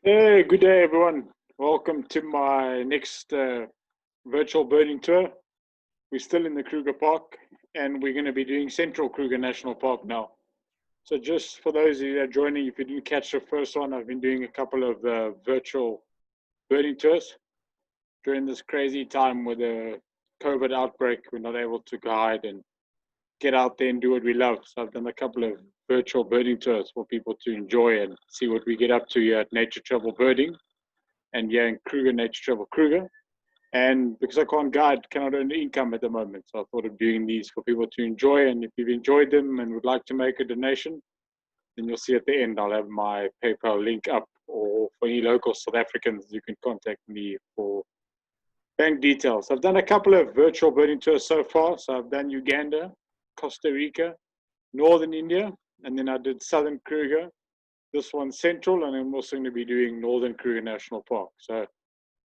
Hey, good day, everyone. Welcome to my next virtual birding tour. We're still in the Kruger Park, and we're going to be doing Central Kruger National Park now. So just for those of you that are joining, if you didn't catch the first one, I've been doing a couple of virtual birding tours. During this crazy time with the COVID outbreak, we're not able to guide and get out there and do what we love. So I've done a couple of virtual birding tours for people to enjoy and see what we get up to here at Nature Travel Birding and here in Kruger, Nature Travel Kruger. And because I can't guide, cannot earn income at the moment, so I thought of doing these for people to enjoy. And if you've enjoyed them and would like to make a donation, then you'll see at the end I'll have my PayPal link up, or for any local South Africans, you can contact me for bank details. I've done a couple of virtual birding tours so far. So I've done Uganda, Costa Rica, Northern India, and then I did Southern Kruger. This one's Central, and I'm also going to be doing Northern Kruger National Park. So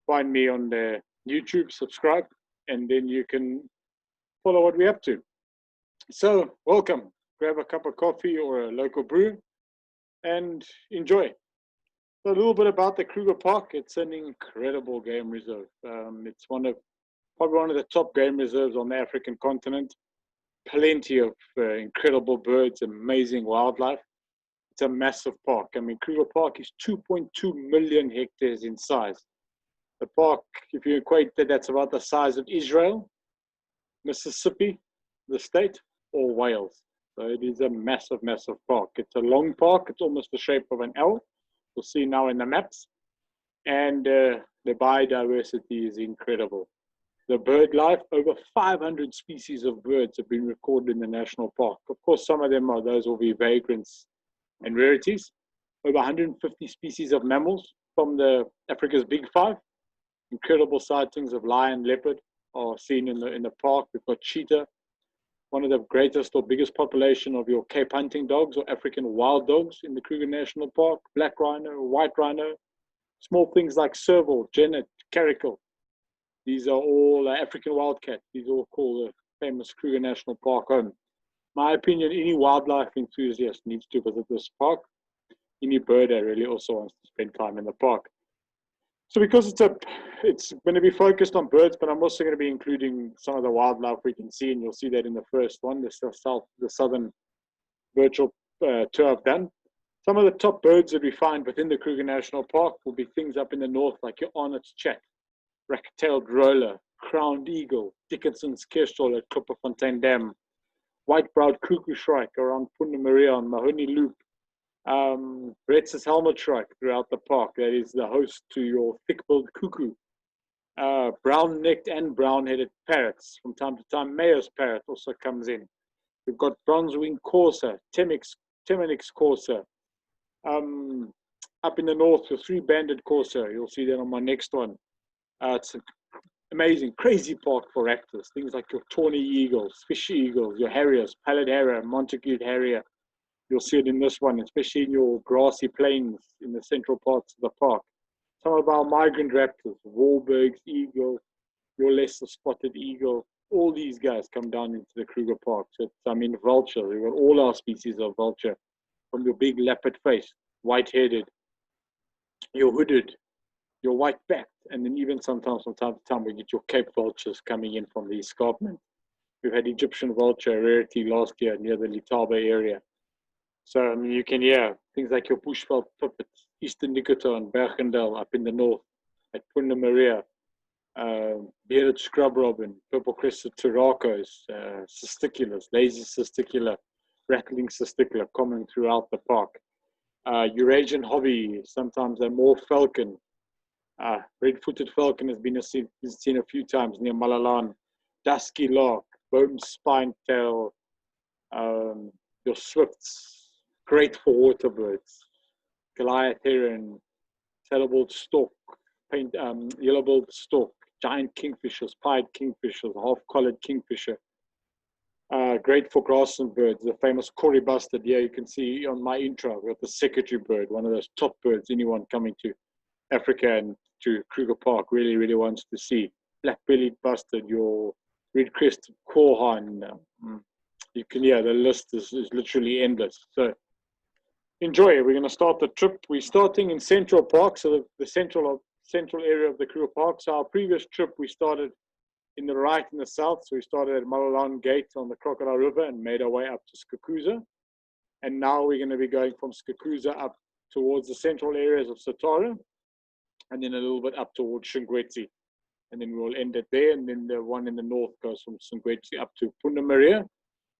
find me on the YouTube, subscribe, and then you can follow what we're up to. So welcome. Grab a cup of coffee or a local brew and enjoy. So a little bit about the Kruger Park. It's an incredible game reserve. It's probably one of the top game reserves on the African continent. Plenty of incredible birds, amazing wildlife. It's a massive park. I mean, Kruger Park is 2.2 million hectares in size. The park, if you equate that, that's about the size of Israel, Mississippi, the state, or Wales. So it is a massive, massive park. It's a long park. It's almost the shape of an L. You'll see now in the maps. And the biodiversity is incredible. The bird life, over 500 species of birds have been recorded in the national park. Of course, some of them will be vagrants and rarities. Over 150 species of mammals from the Africa's Big Five. Incredible sightings of lion, leopard are seen in the park. We've got cheetah, one of the greatest or biggest population of your Cape hunting dogs or African wild dogs in the Kruger National Park. Black rhino, white rhino, small things like serval, genet, caracal. These are all African wildcat. These are all called the famous Kruger National Park home. My opinion, any wildlife enthusiast needs to visit this park. Any birder really also wants to spend time in the park. So because it's going to be focused on birds, but I'm also going to be including some of the wildlife we can see, and you'll see that in the first one, the Southern virtual tour I've done. Some of the top birds that we find within the Kruger National Park will be things up in the north, like your Arnott's chat, rack-tailed roller, crowned eagle, Dickinson's kestrel at Klopperfontein Dam, white-browed cuckoo shrike around Punta Maria on Mahoney Loop, Bretz's helmet shrike throughout the park. That is the host to your thick-billed cuckoo. Brown-necked and brown-headed parrots. From time to time, Mayo's parrot also comes in. We've got bronze-winged corsair, Temenix corsair. Up in the north, your three-banded corsair. You'll see that on my next one. It's an amazing, crazy park for raptors. Things like your tawny eagles, fish eagles, your harriers, pallid harrier, Montague harrier. You'll see it in this one, especially in your grassy plains in the central parts of the park. Some of our migrant raptors, Wahlberg's eagle, your lesser spotted eagle, all these guys come down into the Kruger Park. So vulture. We've got all our species of vulture, from your big leopard face, white-headed, your hooded, your white-backed, and then even sometimes from time to time we get your Cape vultures coming in from the escarpment. We've had Egyptian vulture, rarity last year near the Letaba area. So you can hear things like your bushveld pipit, Eastern Nicotar and Bergendal up in the north, at Punta Maria, bearded scrub robin, purple-crested turacos, cisticulars, lazy cisticular, rattling cisticular, common throughout the park. Eurasian hobby, sometimes a more falcon. Red-footed falcon has been seen a few times near Malalan. Dusky lark, bone spine tail, your swifts, great for water birds. Goliath heron, saddle-billed stork, yellow-billed stork, giant kingfishers, pied kingfishers, half-collared kingfisher. Great for grassland birds, the famous Kori Bustard. Here you can see on my intro, we've got the secretary bird, one of those top birds anyone coming to Africa and to Kruger Park really, really wants to see. Black-bellied bustard, your red-crested quail. You can hear the list is literally endless. So enjoy. We're going to start the trip. We're starting in Central Park, so the central area of the Kruger Park. So our previous trip, we started in the right in the south. So we started at Malalan Gate on the Crocodile River and made our way up to Skakuza. And now we're going to be going from Skakuza up towards the central areas of Satara, and then a little bit up towards Shingwetsi. And then we'll end it there. And then the one in the north goes from Shingwetsi up to Punda Maria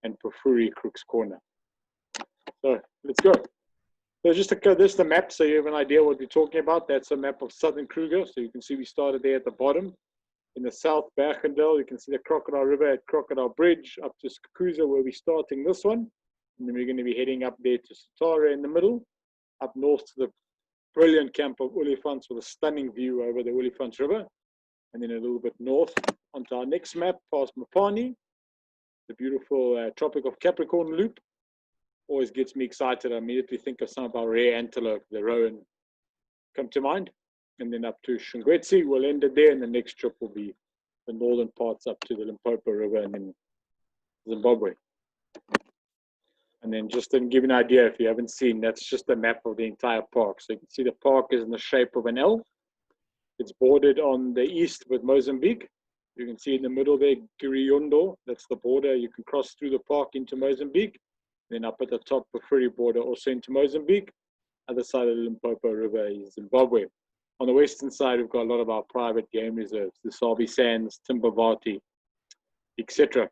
and Pafuri Crook's Corner. So let's go. So just to this the map, so you have an idea what we're talking about. That's a map of Southern Kruger. So you can see we started there at the bottom. In the south, Bergendal, you can see the Crocodile River at Crocodile Bridge up to Skakuza, where we're starting this one. And then we're going to be heading up there to Satara in the middle, up north to the brilliant camp of Olifants with a stunning view over the Olifants River. And then a little bit north onto our next map, past Mopani, the beautiful Tropic of Capricorn loop. Always gets me excited. I immediately think of some of our rare antelope, the rowan, come to mind. And then up to Shingwetsi, we'll end it there. And the next trip will be the northern parts up to the Limpopo River and then Zimbabwe. And then just to give you an idea, if you haven't seen, that's just a map of the entire park. So you can see the park is in the shape of an L. It's bordered on the east with Mozambique. You can see in the middle there, Giriondo, that's the border. You can cross through the park into Mozambique. Then up at the top, the ferry border also into Mozambique. Other side of the Limpopo River is Zimbabwe. On the western side, we've got a lot of our private game reserves, the Sabi Sands, Timbavati, etc.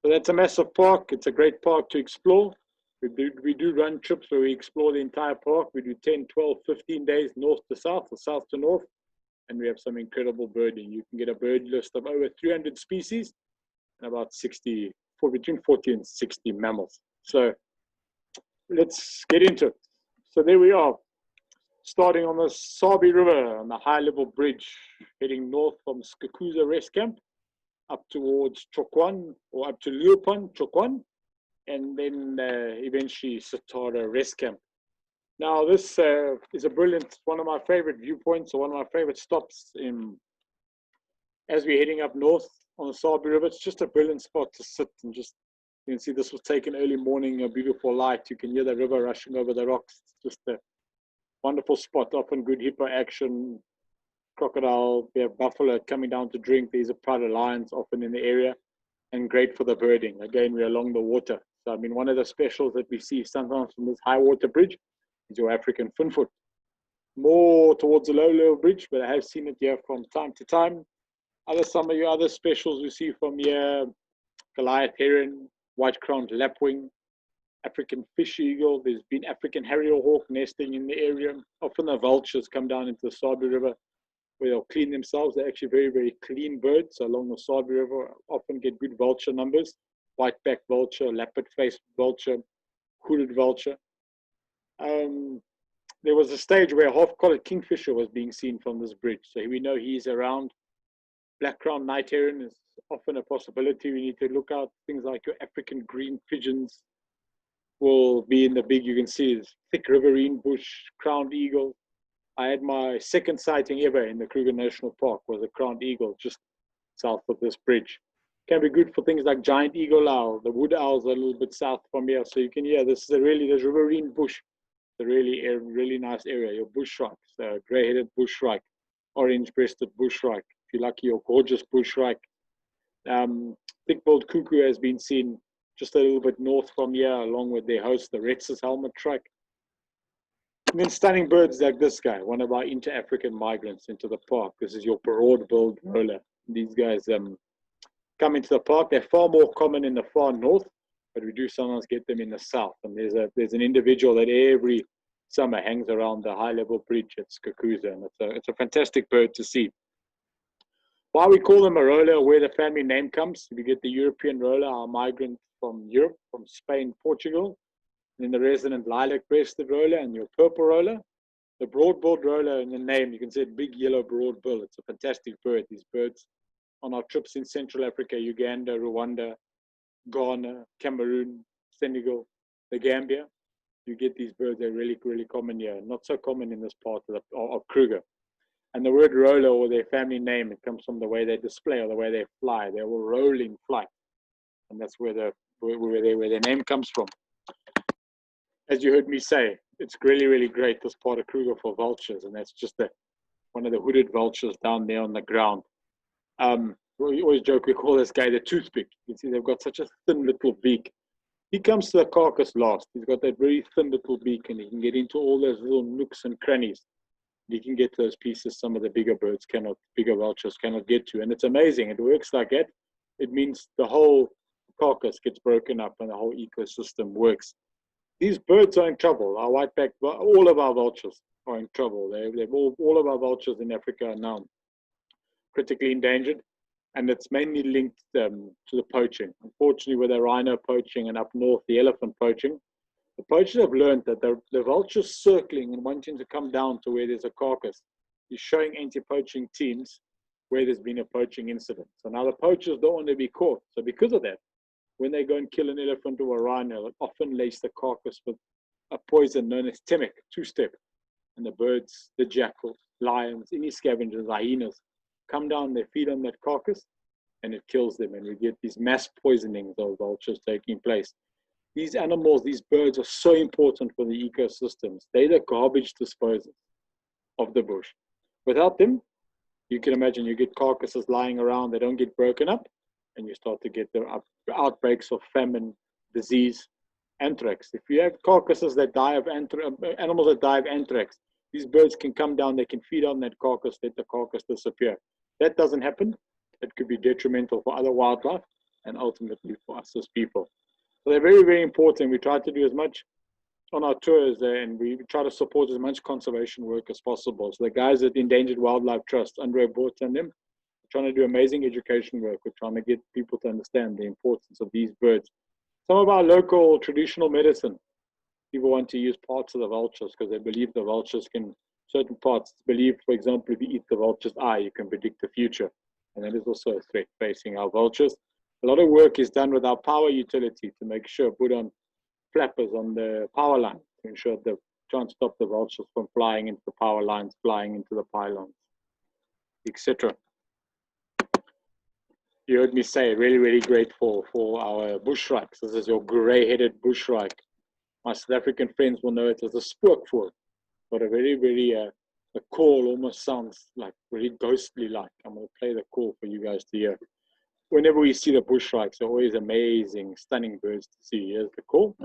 So that's a massive park. It's a great park to explore. We do run trips where we explore the entire park. We do 10, 12, 15 days north to south or south to north. And we have some incredible birding. You can get a bird list of over 300 species and about between 40 and 60 mammals. So let's get into it. So there we are, starting on the Sabe River on the high-level bridge, heading north from Skakuza Rest Camp up towards Chokwan, or up to Leopan, Chokwan, and then eventually Satara Rest Camp. Now this is a brilliant, one of my favorite viewpoints, or one of my favorite stops as we're heading up north on the Sabe River. It's just a brilliant spot to sit and just, you can see this was taken early morning, a beautiful light. You can hear the river rushing over the rocks. It's just a wonderful spot, often good hippo action, crocodile, we have buffalo coming down to drink. There's a pride of lions often in the area, and great for the birding. Again, we're along the water. So I mean, one of the specials that we see sometimes from this high water bridge is your African finfoot. More towards the low level bridge, but I have seen it here from time to time. Some of your other specials we see from here, Goliath heron, white-crowned lapwing, African fish eagle. There's been African harrier hawk nesting in the area. Often the vultures come down into the Sabe River where they'll clean themselves. They're actually very, very clean birds. So along the Sabe River, often get good vulture numbers. White-backed vulture, lappet-faced vulture, hooded vulture. There was a stage where a half-collared kingfisher was being seen from this bridge. So we know he's around. Black-crowned night heron is often a possibility. We need to look out. Things like your African green pigeons will be in the big, you can see this thick riverine bush, crowned eagle. I had my second sighting ever in the Kruger National Park, was a crowned eagle just south of this bridge. Can be good for things like giant eagle owl. The wood owls are a little bit south from here. So you can hear this is this riverine bush, a really nice area. Your bush shrike, so grey-headed bush shrike, orange-breasted bush shrike. If you like your gorgeous bush shrike. Thick-billed cuckoo has been seen just a little bit north from here, along with their host, the Rhesus helmet shrike. And then stunning birds like this guy, one of our inter-African migrants into the park. This is your broad-billed roller. These guys come into the park. They're far more common in the far north, but we do sometimes get them in the south. And there's an individual that every summer hangs around the high-level bridge at Skakuza, and it's a fantastic bird to see. Why we call them a roller, where the family name comes, we get the European roller, our migrant from Europe, from Spain, Portugal, and then the resident lilac-breasted roller and your purple roller. The broad-billed roller in the name, you can see a big yellow broad bill. It's a fantastic bird. These birds on our trips in Central Africa, Uganda, Rwanda, Ghana, Cameroon, Senegal, the Gambia, you get these birds. They're really, really common here. Not so common in this part of Kruger. And the word roller, or their family name, it comes from the way they display or the way they fly. They will roll in flight, and that's where their name comes from. As you heard me say, it's really, really great, this part of Kruger, for vultures, and that's just one of the hooded vultures down there on the ground. We always joke, we call this guy the toothpick. You can see they've got such a thin little beak. He comes to the carcass last. He's got that very thin little beak, and he can get into all those little nooks and crannies. He can get those pieces some of the bigger birds cannot, bigger vultures cannot get to. And it's amazing. It works like that. It means the whole carcass gets broken up and the whole ecosystem works. These birds are in trouble. Our whiteback, all of our vultures are in trouble. All of our vultures in Africa are now critically endangered, and it's mainly linked to the poaching. Unfortunately, with the rhino poaching and up north, the elephant poaching, the poachers have learned that the vultures circling and wanting to come down to where there's a carcass is showing anti-poaching teams where there's been a poaching incident. So now the poachers don't want to be caught. So because of that, when they go and kill an elephant or a rhino, it often lace the carcass with a poison known as temic, two-step. And the birds, the jackals, lions, any scavengers, hyenas, come down, they feed on that carcass, and it kills them. And we get these mass poisonings of vultures taking place. These animals, these birds are so important for the ecosystems. They're the garbage disposers of the bush. Without them, you can imagine you get carcasses lying around, they don't get broken up, and you start to get the outbreaks of famine, disease, anthrax. If you have carcasses that die of animals that die of anthrax, these birds can come down, they can feed on that carcass, let the carcass disappear. That doesn't happen. It could be detrimental for other wildlife and ultimately for us as people. So they're very, very important. We try to do as much on our tours and we try to support as much conservation work as possible. So the guys at Endangered Wildlife Trust, Andre Bort and them, are trying to do amazing education work. We're trying to get people to understand the importance of these birds. Some of our local traditional medicine, people want to use parts of the vultures because they believe the vultures can, certain parts, believe, for example, if you eat the vulture's eye, you can predict the future. And that is also a threat facing our vultures. A lot of work is done with our power utility to make sure, put on flappers on the power line to ensure that try and stop the vultures from flying into the power lines, flying into the pylons, etc. You heard me say, really, really great for our bushshrikes. This is your grey-headed bushshrike. My South African friends will know it as a spookvoer, but a very, very, the call almost sounds like very ghostly like. I'm going to play the call for you guys to hear. Whenever we see the bushshrikes, they're always amazing, stunning birds to see. Here's the call.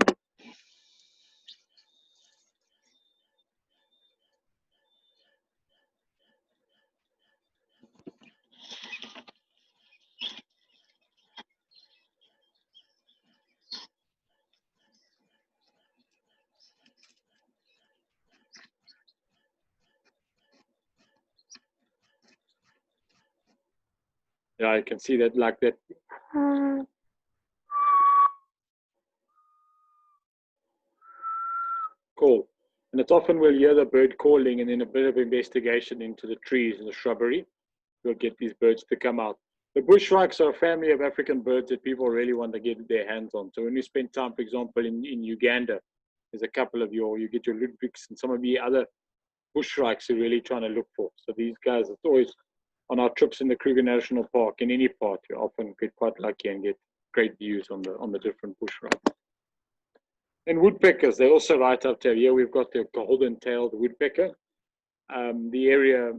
Yeah, I can see that like that. Call. And it's often we'll hear the bird calling and then a bit of investigation into the trees and the shrubbery. We'll get these birds to come out. The bushshrikes are a family of African birds that people really want to get their hands on. So when you spend time, for example, in Uganda, there's a couple of you get your Ludwigs and some of the other bushshrikes you're really trying to look for. So these guys, it's always on our trips in the Kruger National Park, in any part, you often get quite lucky and get great views on the different bushshrikes. And woodpeckers, they're also right up there. Here we've got the golden-tailed woodpecker. The area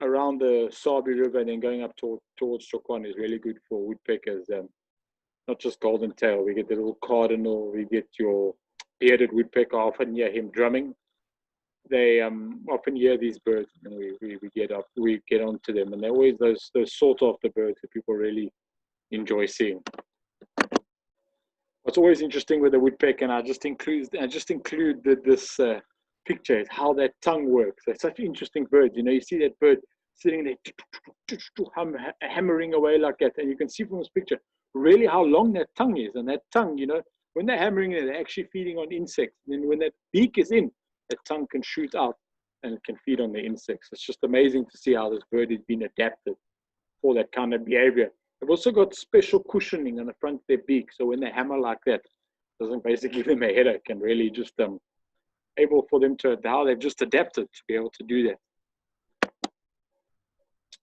around the Sabe River and then going up towards Chokwan is really good for woodpeckers. Not just golden tail, we get the little cardinal, we get your bearded woodpecker. I often hear him drumming. They often hear these birds and we get onto them, and they're always those sought after birds that people really enjoy seeing. What's always interesting with the woodpecker, and I just include this picture, is how that tongue works. They're such interesting birds. You know, you see that bird sitting there hammering away like that, and you can see from this picture really how long that tongue is. And that tongue, you know, when they're hammering it, they're actually feeding on insects. And then when that beak is in, that tongue can shoot out and it can feed on the insects. It's just amazing to see how this bird has been adapted for that kind of behavior. They've also got special cushioning on the front of their beak, so when they hammer like that, it doesn't basically give them a headache, and really just able for them to, how they've just adapted to be able to do that.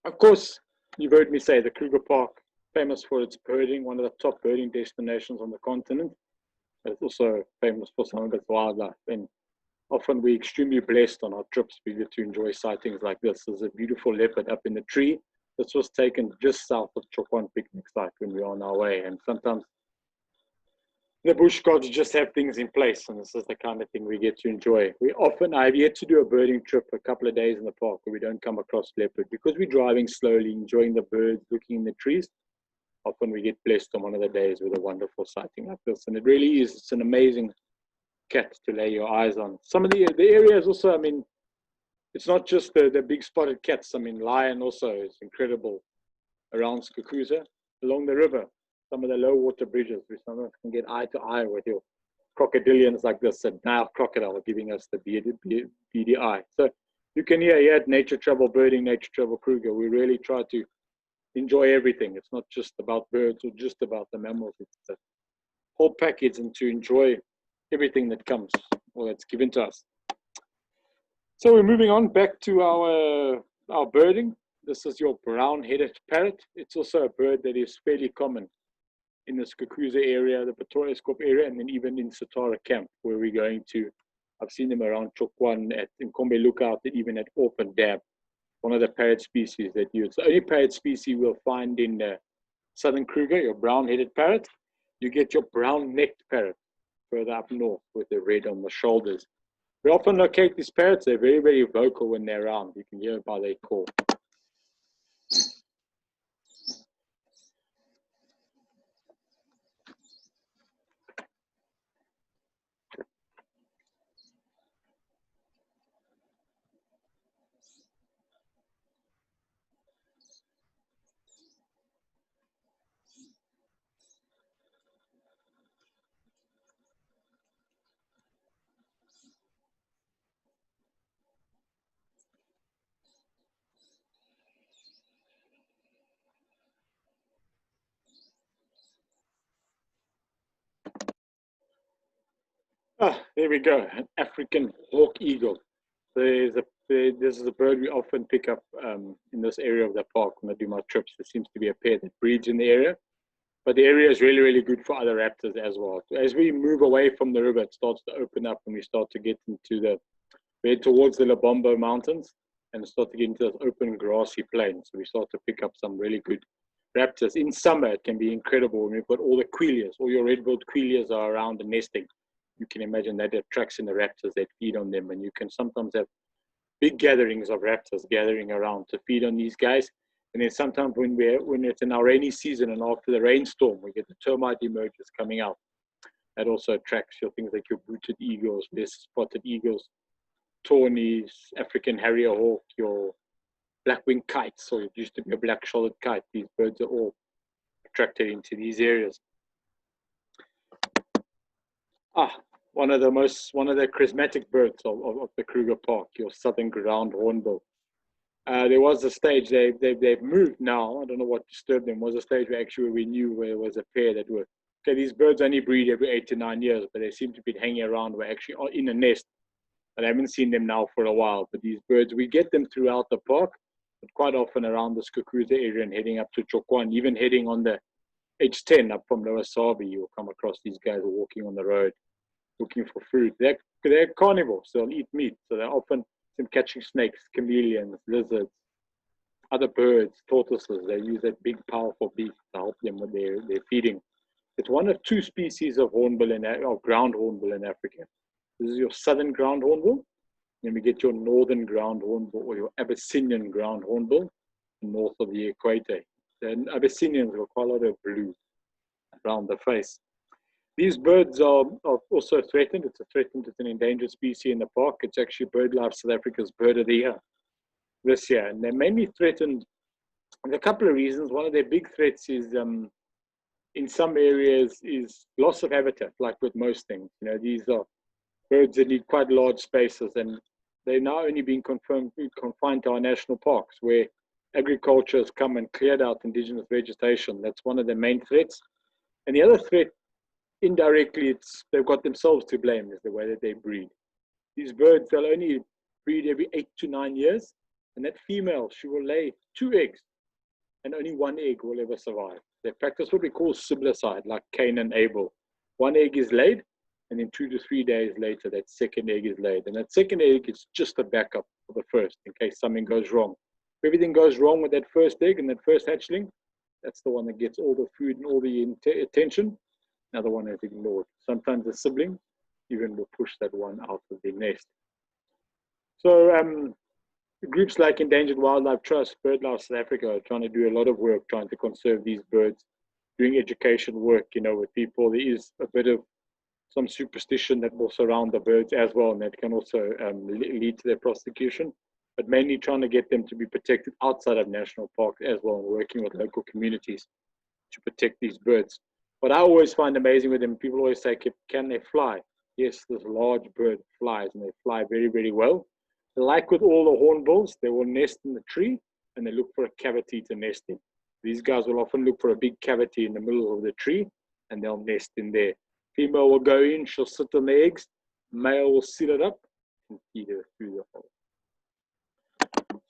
Of course, you've heard me say the Kruger Park, famous for its birding, one of the top birding destinations on the continent, but it's also famous for some of its wildlife. And often we're extremely blessed on our trips. We get to enjoy sightings like this. There's a beautiful leopard up in the tree. This was taken just south of Chokwan picnic site when we were on our way. And sometimes the bush gods just have things in place, and this is the kind of thing we get to enjoy. I've yet to do a birding trip a couple of days in the park where we don't come across leopard, because we're driving slowly, enjoying the birds, looking in the trees. Often we get blessed on one of the days with a wonderful sighting like this, and it really is, it's an amazing cat to lay your eyes on. Some of the areas also, I mean, it's not just the big spotted cats. I mean, lion also is incredible around Skukuza, along the river. Some of the low water bridges, we sometimes can get eye to eye with your crocodilians like this, a Nile crocodile giving us the beady eye. So you can hear here at Nature Travel Birding, Nature Travel Kruger, we really try to enjoy everything. It's not just about birds or just about the mammals. It's the whole package, and to enjoy everything that comes or that's given to us. So we're moving on back to our birding. This is your brown-headed parrot. It's also a bird that is fairly common in the Skukuza area, the Pretoria Skop area, and then even in Satara camp, where we're going to. I've seen them around Chokwan, at Nkombe Lookout, and even at Orphan Dam. One of the parrot species that it's the only parrot species we'll find in Southern Kruger, your brown-headed parrot. You get your brown-necked parrot further up north with the red on the shoulders. We often locate these parrots. They're very, very vocal when they're around. You can hear it by their call. There we go, an African hawk eagle. This is a bird we often pick up in this area of the park when I do my trips. There seems to be a pair that breeds in the area, but the area is really, really good for other raptors as well. As we move away from the river, it starts to open up and we start to get into we head towards the Lebombo Mountains and start to get into this open grassy plain. So we start to pick up some really good raptors. In summer, it can be incredible when we've got all the quillias, all your red-billed quillias are around and nesting. You can imagine that attracts in the raptors that feed on them, and you can sometimes have big gatherings of raptors gathering around to feed on these guys. And then sometimes when it's in our rainy season and after the rainstorm, we get the termite emergers coming out. That also attracts your things like your booted eagles, less spotted eagles, tawnies, African harrier hawk, your blackwing kites, or it used to be a black-shouldered kite. These birds are all attracted into these areas. One of the charismatic birds of the Kruger Park, your southern ground hornbill. There was a stage they've moved now. I don't know what disturbed them. Was a stage where actually we knew where there was a pair that were okay. These birds only breed every 8 to 9 years, but they seem to be hanging around. We're actually in a nest. I haven't seen them now for a while. But these birds, we get them throughout the park, but quite often around the Skukuza area and heading up to Chokwan, even heading on the H10 up from Lower Sabi, you'll come across these guys walking on the road, looking for food. They're carnivores, so they'll eat meat. So they're often catching snakes, chameleons, lizards, other birds, tortoises. They use that big, powerful beak to help them with their feeding. It's one of two species of hornbill or ground hornbill in Africa. This is your southern ground hornbill. Then we get your northern ground hornbill or your Abyssinian ground hornbill north of the equator. And Abyssinians have quite a lot of blue around the face. These birds are also threatened. It's an endangered species in the park. It's actually BirdLife South Africa's Bird of the Year this year. And they're mainly threatened for a couple of reasons. One of their big threats is, in some areas, is loss of habitat, like with most things. You know, these are birds that need quite large spaces, and they're now only being confined to our national parks, where agriculture has come and cleared out indigenous vegetation. That's one of the main threats. And the other threat, indirectly, they've got themselves to blame, is the way that they breed. These birds, they'll only breed every 8 to 9 years, and that female, she will lay 2 eggs, and only 1 egg will ever survive. They practice what we call siblicide, like Cain and Abel. 1 egg is laid, and then 2 to 3 days later, that second egg is laid. And that second egg is just a backup for the first in case something goes wrong. If everything goes wrong with that first egg and that first hatchling, that's the one that gets all the food and all the attention. Another one is ignored. Sometimes the sibling even will push that one out of the nest. So groups like Endangered Wildlife Trust, BirdLife South Africa are trying to do a lot of work trying to conserve these birds, doing education work, with people. There is a bit of some superstition that will surround the birds as well, and that can also lead to their prosecution, but mainly trying to get them to be protected outside of national parks as well, and working with local communities to protect these birds. What I always find amazing with them, people always say, can they fly? Yes, this large bird flies, and they fly very, very well. Like with all the hornbills, they will nest in the tree, and they look for a cavity to nest in. These guys will often look for a big cavity in the middle of the tree, and they'll nest in there. Female will go in, she'll sit on the eggs, male will seal it up and feed her through the hole.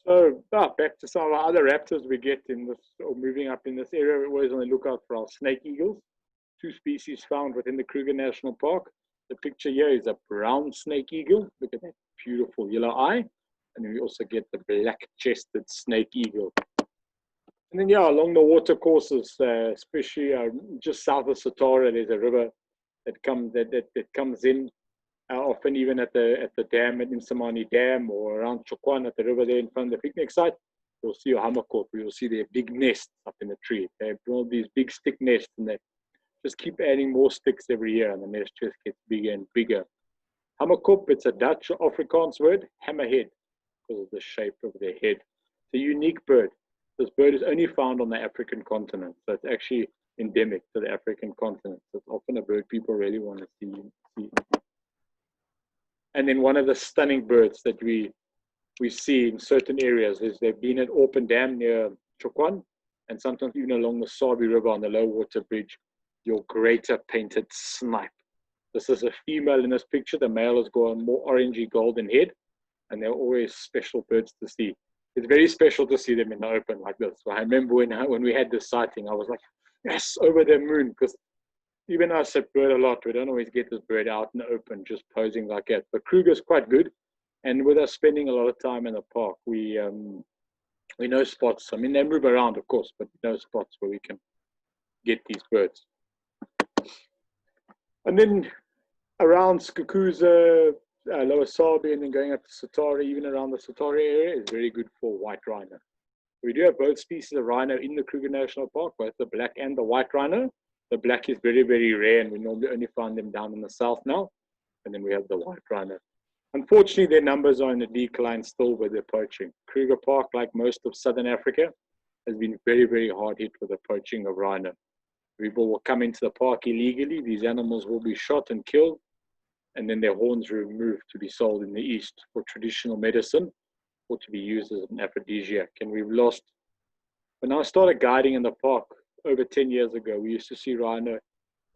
So back to some of our other raptors we get in this, or moving up in this area. We're always on the lookout for our snake eagles. 2 species found within the Kruger National Park. The picture here is a brown snake eagle. Look at that beautiful yellow eye. And then we also get the black-chested snake eagle. And then, along the water courses, especially just south of Satara, there's a river that comes in, often even at the dam, at Imsamani Dam, or around Chokwan at the river there in front of the picnic site. You'll see a hammercorp. You'll see their big nests up in the tree. They have all these big stick nests, and they just keep adding more sticks every year, and the nest just gets bigger and bigger. Hammerkop, it's a Dutch Afrikaans word, hammerhead, because of the shape of their head. It's a unique bird. This bird is only found on the African continent, so it's actually endemic to the African continent. So it's often a bird people really want to see. And then one of the stunning birds that we see in certain areas is they've been at Orpen Dam near Chokwan, and sometimes even along the Sabe River on the low water bridge, your greater painted snipe. This is a female in this picture. The male has got a more orangey golden head, and they're always special birds to see. It's very special to see them in the open like this. So I remember when we had this sighting, I was like, yes, over the moon, because even us at Bird a lot, we don't always get this bird out in the open, just posing like that. But Kruger's quite good, and with us spending a lot of time in the park, we know spots. I mean, they move around, of course, but we know spots where we can get these birds. And then around Skukuza, Lower Sabi, and then going up to Satara, even around the Satara area, is very good for white rhino. We do have both species of rhino in the Kruger National Park, both the black and the white rhino. The black is very, very rare, and we normally only find them down in the south now. And then we have the white rhino. Unfortunately, their numbers are in a decline still with the poaching. Kruger Park, like most of southern Africa, has been very, very hard hit with the poaching of rhino. People will come into the park illegally. These animals will be shot and killed, and then their horns removed to be sold in the East for traditional medicine or to be used as an aphrodisiac. And we've lost, when I started guiding in the park over 10 years ago, we used to see rhino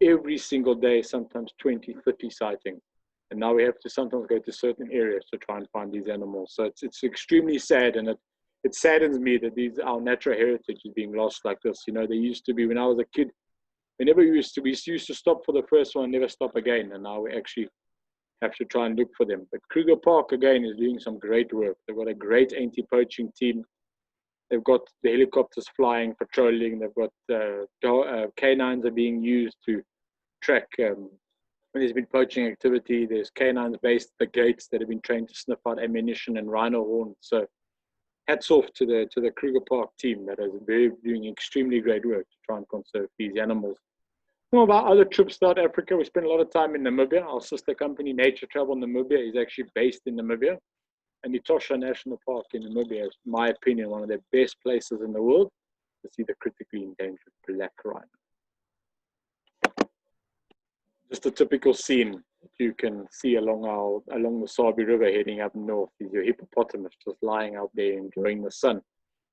every single day, sometimes 20, 30 sightings. And now we have to sometimes go to certain areas to try and find these animals. So it's extremely sad, and it saddens me that our natural heritage is being lost like this. They used to be, when I was a kid, we used to stop for the first one, never stop again. And now we actually have to try and look for them. But Kruger Park, again, is doing some great work. They've got a great anti-poaching team. They've got the helicopters flying, patrolling. They've got canines are being used to track when there's been poaching activity. There's canines based at the gates that have been trained to sniff out ammunition and rhino horns. So hats off to the Kruger Park team that is doing extremely great work to try and conserve these animals. Some of our other trips throughout Africa, we spend a lot of time in Namibia. Our sister company, Nature Travel Namibia, is actually based in Namibia. And Etosha National Park in Namibia is, in my opinion, one of the best places in the world to see the critically endangered black rhino. Just a typical scene that you can see along the Sabe River heading up north is your hippopotamus just lying out there enjoying the sun.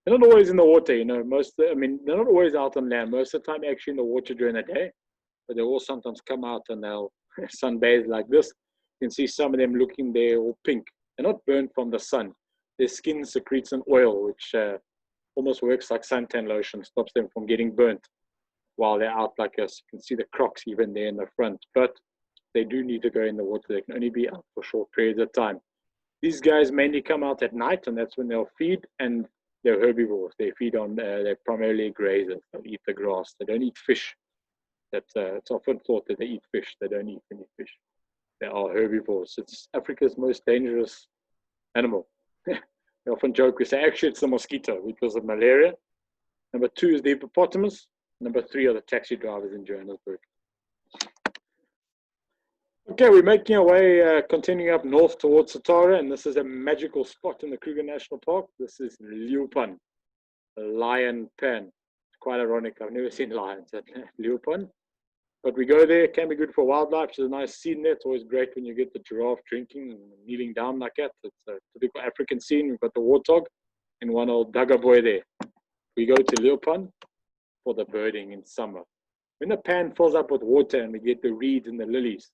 They're not always in the water, they're not always out on land. Most of the time actually in the water during the day, but they will sometimes come out and they'll sunbathe like this. You can see some of them looking there all pink. They're not burnt from the sun. Their skin secretes an oil, which almost works like suntan lotion, stops them from getting burnt while they're out like this. You can see the Crocs even there in the front. But they do need to go in the water. They can only be out for short periods of time. These guys mainly come out at night, and that's when they'll feed, and they're herbivores. They feed on, they're primarily grazers. They'll eat the grass. They don't eat fish. It's often thought that they eat fish. They don't eat any fish. They are herbivores. It's Africa's most dangerous animal. We often joke, we say, actually, it's the mosquito because of malaria. Number 2 is the hippopotamus. Number 3 are the taxi drivers in Johannesburg. Okay, we're making our way, continuing up north towards Satara, and this is a magical spot in the Kruger National Park. This is Leeuwpan, the lion pan. It's quite ironic. I've never seen lions at Leeuwpan. But we go there. It can be good for wildlife. There's a nice scene there. It's always great when you get the giraffe drinking and kneeling down like that. It's a typical African scene. We've got the warthog and one old dagga boy there. We go to Leeuwpan for the birding in summer. When the pan fills up with water and we get the reeds and the lilies,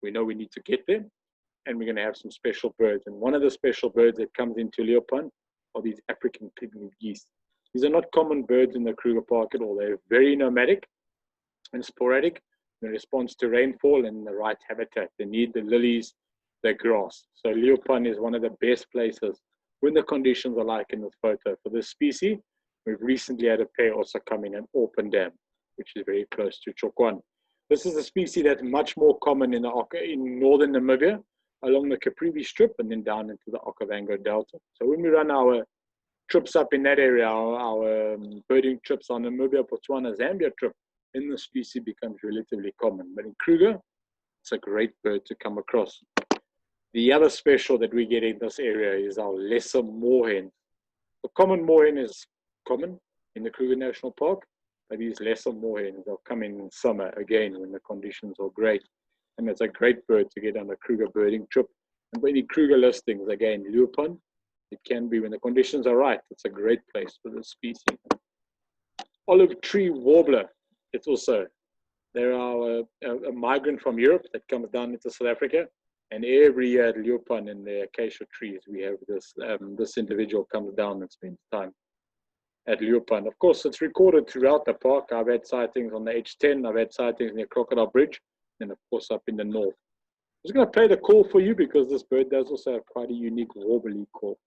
we know we need to get there, and we're going to have some special birds. And one of the special birds that comes into Leeuwpan are these African pygmy geese. These are not common birds in the Kruger Park at all. They're very nomadic and sporadic in response to rainfall and the right habitat. They need the lilies, the grass. So Leeuwpan is one of the best places when the conditions are like in this photo for this species. We've recently had a pair also come in an open dam, which is very close to Chokwan. This is a species that's much more common in northern Namibia, along the Caprivi Strip and then down into the Okavango Delta. So when we run our trips up in that area, our birding trips on Namibia, Botswana, Zambia trip, then the species becomes relatively common. But in Kruger, it's a great bird to come across. The other special that we get in this area is our lesser moorhen. The common moorhen is common in the Kruger National Park, but these lesser moorhens, they'll come in summer again when the conditions are great. And it's a great bird to get on a Kruger birding trip. And for any Kruger listings, again, Leeuwpan, it can be when the conditions are right. It's a great place for this species. Olive tree warbler. It's also, there are a migrant from Europe that comes down into South Africa. And every year at Leeuwpan in the acacia trees, we have this individual comes down and spends time at Leeuwpan. Of course, it's recorded throughout the park. I've had sightings on the H10. I've had sightings near Crocodile Bridge. And of course, up in the north. I'm just going to play the call for you because this bird does also have quite a unique warbly call.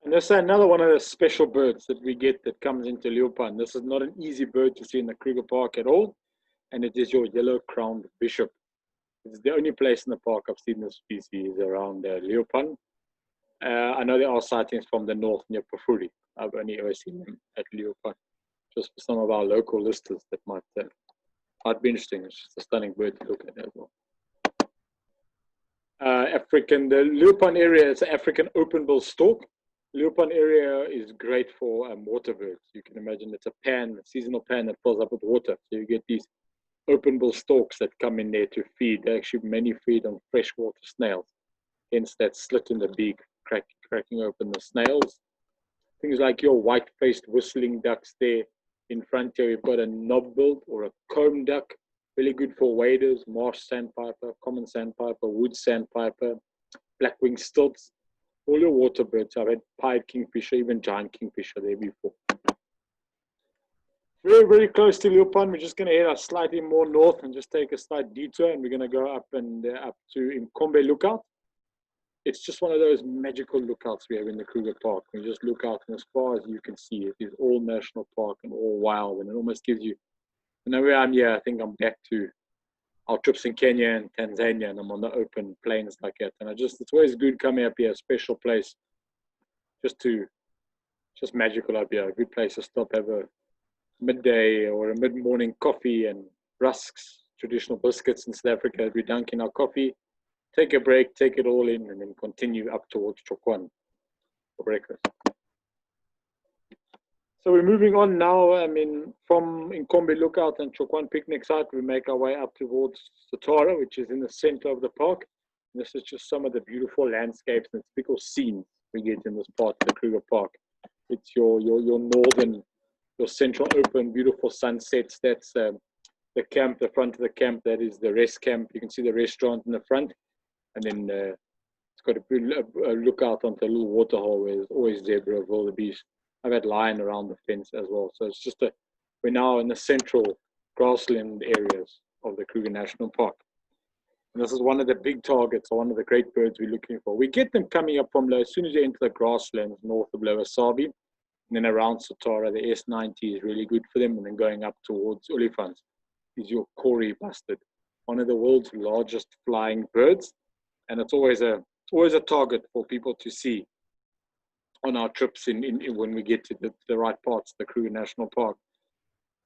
And this is another one of the special birds that we get that comes into Leeuwpan. This is not an easy bird to see in the Kruger Park at all. And it is your yellow-crowned bishop. It's the only place in the park I've seen this species around Leeuwpan. I know there are sightings from the north near Pafuri. I've only ever seen them at Leeuwpan. Just for some of our local listers that might be interesting. It's just a stunning bird to look at as well. The Leeuwpan area is an African open-bill stork. Leeuwpan area is great for water birds. You can imagine it's a seasonal pan that fills up with water. So you get these open-bill storks that come in there to feed. They actually many feed on freshwater snails. Hence that slit in the beak, cracking open the snails. Things like your white-faced whistling ducks there. In front here, you've got a knob-billed or a comb duck. Really good for waders, marsh sandpiper, common sandpiper, wood sandpiper, black-winged stilts. All your water birds. I've had pied kingfisher, even giant kingfisher there before. Very, very close to Leeuwpan. We're just going to head slightly more north and just take a slight detour, and we're going to go up to Mkombe Lookout. It's just one of those magical lookouts we have in the Kruger Park. You just look out, and as far as you can see, it is all national park and all wild, and it almost gives you. And where I'm here, I think I'm back to our trips in Kenya and Tanzania, and I'm on the open plains like that. And it's always good coming up here, a special place, just magical up here, a good place to stop, have a midday or a mid-morning coffee and rusks, traditional biscuits in South Africa. We dunk in our coffee, take a break, take it all in, and then continue up towards Chokwan for breakfast. So we're moving on now. From Mkombe Lookout and Chokwan Picnic Site, we make our way up towards Satara, which is in the center of the park. And this is just some of the beautiful landscapes and typical scenes we get in this part of the Kruger Park. It's your northern, your central open, beautiful sunsets. That's the camp, the front of the camp. That is the rest camp. You can see the restaurant in the front, and then it's got a lookout onto a little waterhole where there's always zebra, wildebeest. I've had lion around the fence as well. So it's just we're now in the central grassland areas of the Kruger National Park. And this is one of the big targets, one of the great birds we're looking for. We get them coming up from low, as soon as you enter the grasslands north of Lower Sabe, and then around Satara, the S90 is really good for them. And then going up towards Olifants is your Kori Bustard, one of the world's largest flying birds. And it's always a target for people to see on our trips when we get to the right parts of the Kruger National Park.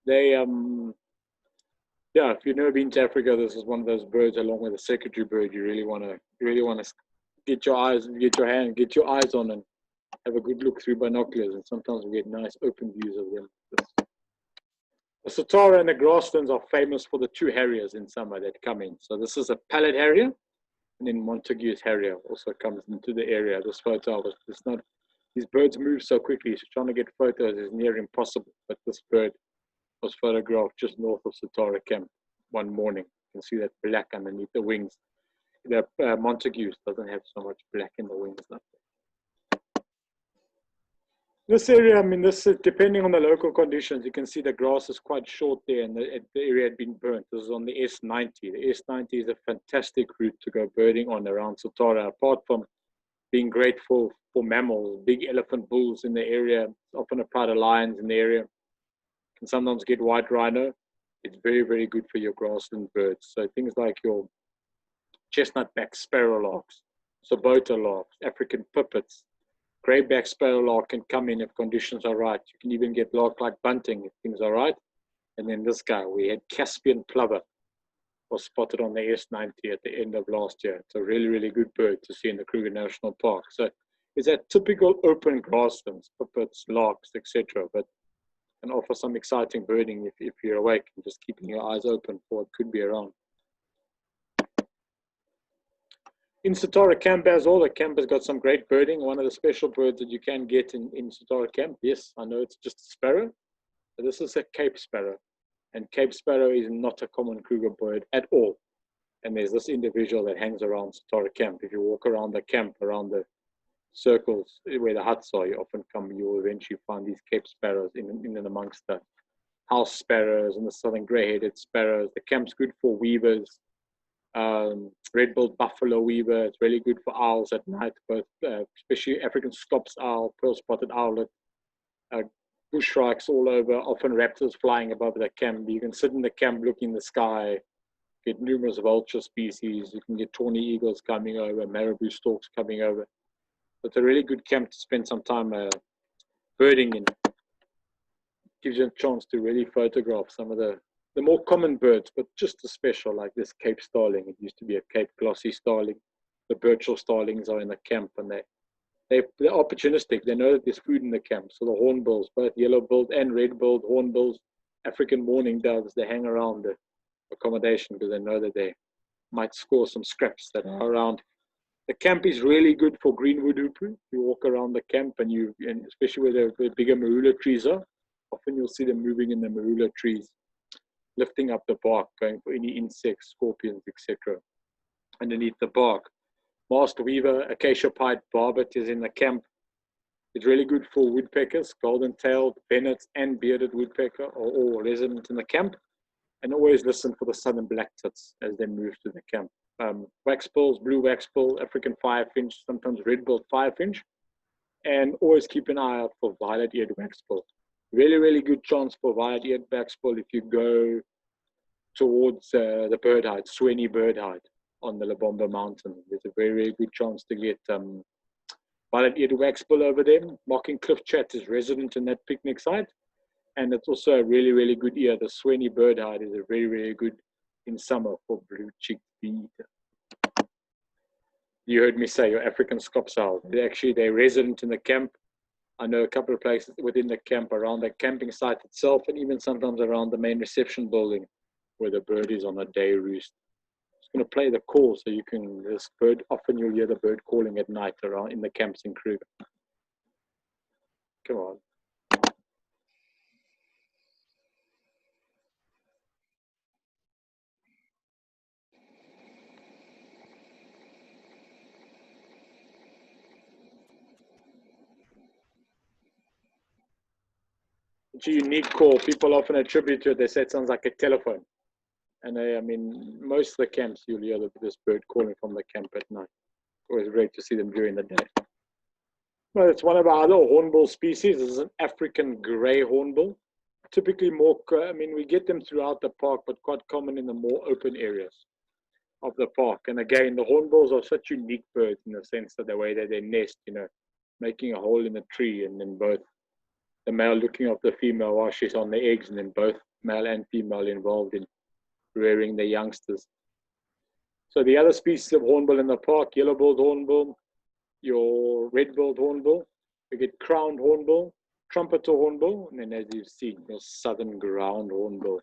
They yeah, if you've never been to Africa, this is one of those birds, along with a secretary bird, you really want to get your eyes on and have a good look through binoculars. And sometimes we get nice open views of them. The Satara and the grasslands are famous for the two harriers in summer that come in. So this is a pallet harrier, and then Montagu's harrier also comes into the area. This photo it's not. These birds move so quickly, so trying to get photos is near impossible. But this bird was photographed just north of Satara camp one morning. You can see that black underneath the wings. The Montagu's doesn't have so much black in the wings like that. This area, I mean, this is depending on the local conditions. You can see the grass is quite short there, and the area had been burnt. This is on the S90. The S90 is a fantastic route to go birding on around Satara. Apart from being great for mammals, big elephant bulls in the area, often a pride of lions in the area. Can sometimes get white rhino. It's very, very good for your grassland birds. So things like your chestnut-backed sparrowlarks, sabota larks, African pipits, grey-backed sparrowlark can come in if conditions are right. You can even get lark-like bunting if things are right. And then this guy, we had Caspian plover, was spotted on the S90 at the end of last year. It's a really, really good bird to see in the Kruger National Park. So it's that typical open grasslands, pipits, larks, etc. But and offer some exciting birding if you're awake and just keeping your eyes open for what could be around. In Satara camp as well, the camp has got some great birding. One of the special birds that you can get in Satara camp, yes, I know it's just a sparrow, but this is a Cape sparrow. And Cape sparrow is not a common Kruger bird at all. And there's this individual that hangs around Satara camp. If you walk around the camp, around the circles where the huts are, you will eventually find these Cape sparrows in and amongst the house sparrows and the southern grey-headed sparrows. The camp's good for weavers, red-billed buffalo weaver. It's really good for owls at night, both especially African scops owl, pearl-spotted owlet, bush shrikes all over, often raptors flying above the camp. You can sit in the camp, look in the sky, get numerous vulture species. You can get tawny eagles coming over, marabou storks coming over. It's a really good camp to spend some time birding in. Gives you a chance to really photograph some of the more common birds, but just as special, like this Cape starling. It used to be a Cape glossy starling. The Birchall starlings are in the camp, and they're opportunistic. They know that there's food in the camp. So the hornbills, both yellow-billed and red-billed hornbills, African mourning doves, they hang around the accommodation because they know that they might score some scraps that are around. The camp is really good for greenwood hoopoe. You walk around the camp, and especially where the bigger marula trees are, often you'll see them moving in the marula trees, lifting up the bark, going for any insects, scorpions, etc. underneath the bark. Masked weaver, acacia-pied barbet is in the camp. It's really good for woodpeckers, golden-tailed, bennets, and bearded woodpecker are all resident in the camp. And always listen for the southern black tits as they move to the camp. Waxbills, blue waxbill, African firefinch, sometimes red-billed firefinch, and always keep an eye out for violet-eared waxbill. Really, really good chance for violet-eared waxbill if you go towards the bird hide, Sweni bird hide on the Lebombo Mountain. There's a very, very good chance to get violet-eared waxbill over there. Mocking cliff chat is resident in that picnic site, and it's also a really, really good ear. The Sweni bird hide is a very, very good in summer for blue-cheeked bee-eater. You heard me say your African scops owl. They're resident in the camp. I know a couple of places within the camp, around the camping site itself, and even sometimes around the main reception building where the bird is on a day roost. It's going to play the call, so you can, this bird, often you'll hear the bird calling at night around in the camps in Kruger. Come on. It's a unique call. People often attribute to it. They say it sounds like a telephone. And I mean, most of the camps, you'll hear this bird calling from the camp at night. Always great to see them during the day. Well, it's one of our other hornbill species. This is an African grey hornbill. Typically more, I mean, we get them throughout the park, but quite common in the more open areas of the park. And again, the hornbills are such unique birds in the sense that the way that they nest, you know, making a hole in the tree, and then both the male looking after the female while she's on the eggs, and then both male and female involved in rearing the youngsters. So the other species of hornbill in the park, yellow-billed hornbill, your red-billed hornbill, we get crowned hornbill, trumpeter hornbill, and then as you've seen, your southern ground hornbill.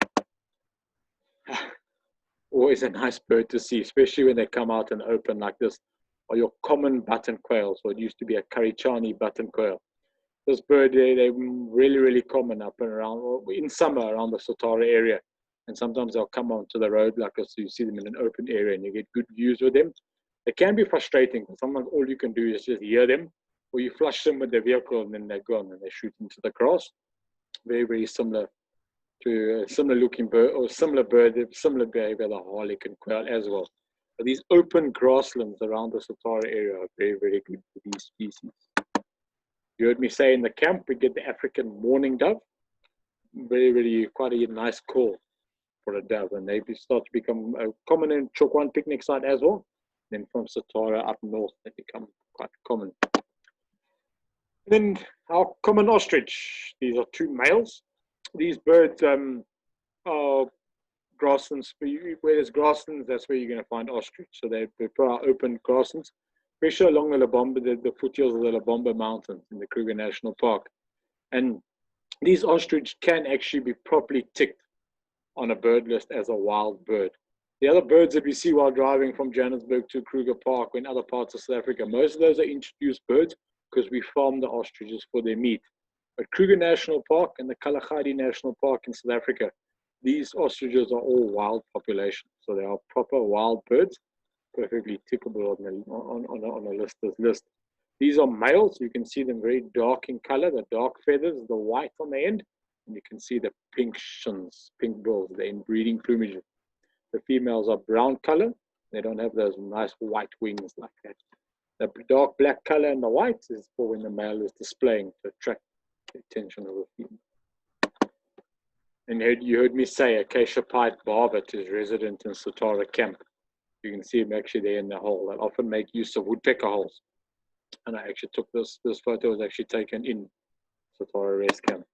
Always a nice bird to see, especially when they come out and open like this, or your common button quails, or it used to be a Karichani button quail. This bird, they're really, really common up and around, in summer around the Satara area. And sometimes they'll come onto the road like this, so you see them in an open area and you get good views with them. It can be frustrating, because sometimes all you can do is just hear them, or you flush them with the vehicle and then they're gone and they shoot into the grass. Very, very similar to a similar looking bird, or similar behavior, the harlequin quail as well. But these open grasslands around the Satara area are very, very good for these species. You heard me say in the camp, we get the African mourning dove. Very, very, quite a nice call for a dove, and they start to become common in Chokwan picnic site as well. Then from Satara up north, they become quite common. And then our common ostrich. These are two males. These birds are grasslands. Where there's grasslands, that's where you're going to find ostrich. So they prefer our open grasslands, especially along the Labomba, the foothills of the Labomba Mountains in the Kruger National Park. And these ostrich can actually be properly ticked on a bird list as a wild bird. The other birds that we see while driving from Johannesburg to Kruger Park or in other parts of South Africa, most of those are introduced birds because we farm the ostriches for their meat. But Kruger National Park and the Kalahari National Park in South Africa, these ostriches are all wild populations. So they are proper wild birds, perfectly tickable on a lister's list. These are males. You can see them very dark in color, the dark feathers, the white on the end, and you can see the pink shins, pink bills, the inbreeding plumage. The females are brown color. They don't have those nice white wings like that. The dark black color and the white is for when the male is displaying to attract the attention of the female. And you heard me say acacia pied barbet is resident in Satara camp. You can see him actually there in the hole. They often make use of woodpecker holes. And I actually took this photo was actually taken in Satara Rest Camp.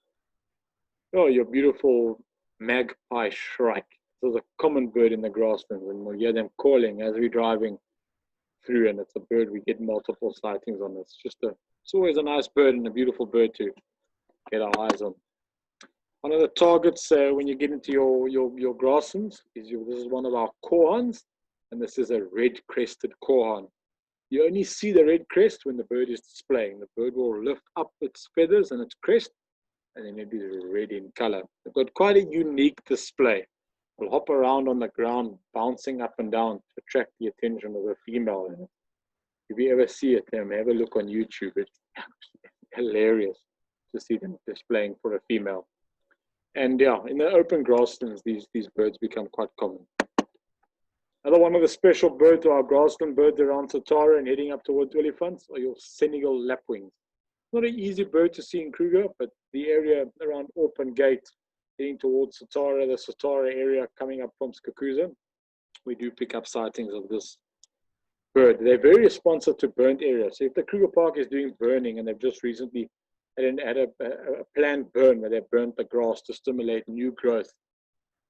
Oh, your beautiful magpie shrike. This is a common bird in the grasslands, and we'll hear them calling as we're driving through, and it's a bird we get multiple sightings on. It's always a nice bird and a beautiful bird to get our eyes on. One of the targets when you get into your grasslands is this is one of our korhans, and this is a red-crested korhan. You only see the red crest when the bird is displaying. The bird will lift up its feathers and its crest, and then it is red in color. They've got quite a unique display. Will hop around on the ground, bouncing up and down to attract the attention of the female. If you ever see it, have a look on YouTube. It's hilarious to see them displaying for a female. And yeah, in the open grasslands, these birds become quite common. Another one of the special birds, our grassland birds around Satara and heading up towards Olifants, are your Senegal lapwings. Not an easy bird to see in Kruger, but the area around Open Gate, heading towards Satara, the Satara area coming up from Skakuza, we do pick up sightings of this bird. They're very responsive to burnt areas. So if the Kruger Park is doing burning, and they've just recently had a planned burn where they burnt the grass to stimulate new growth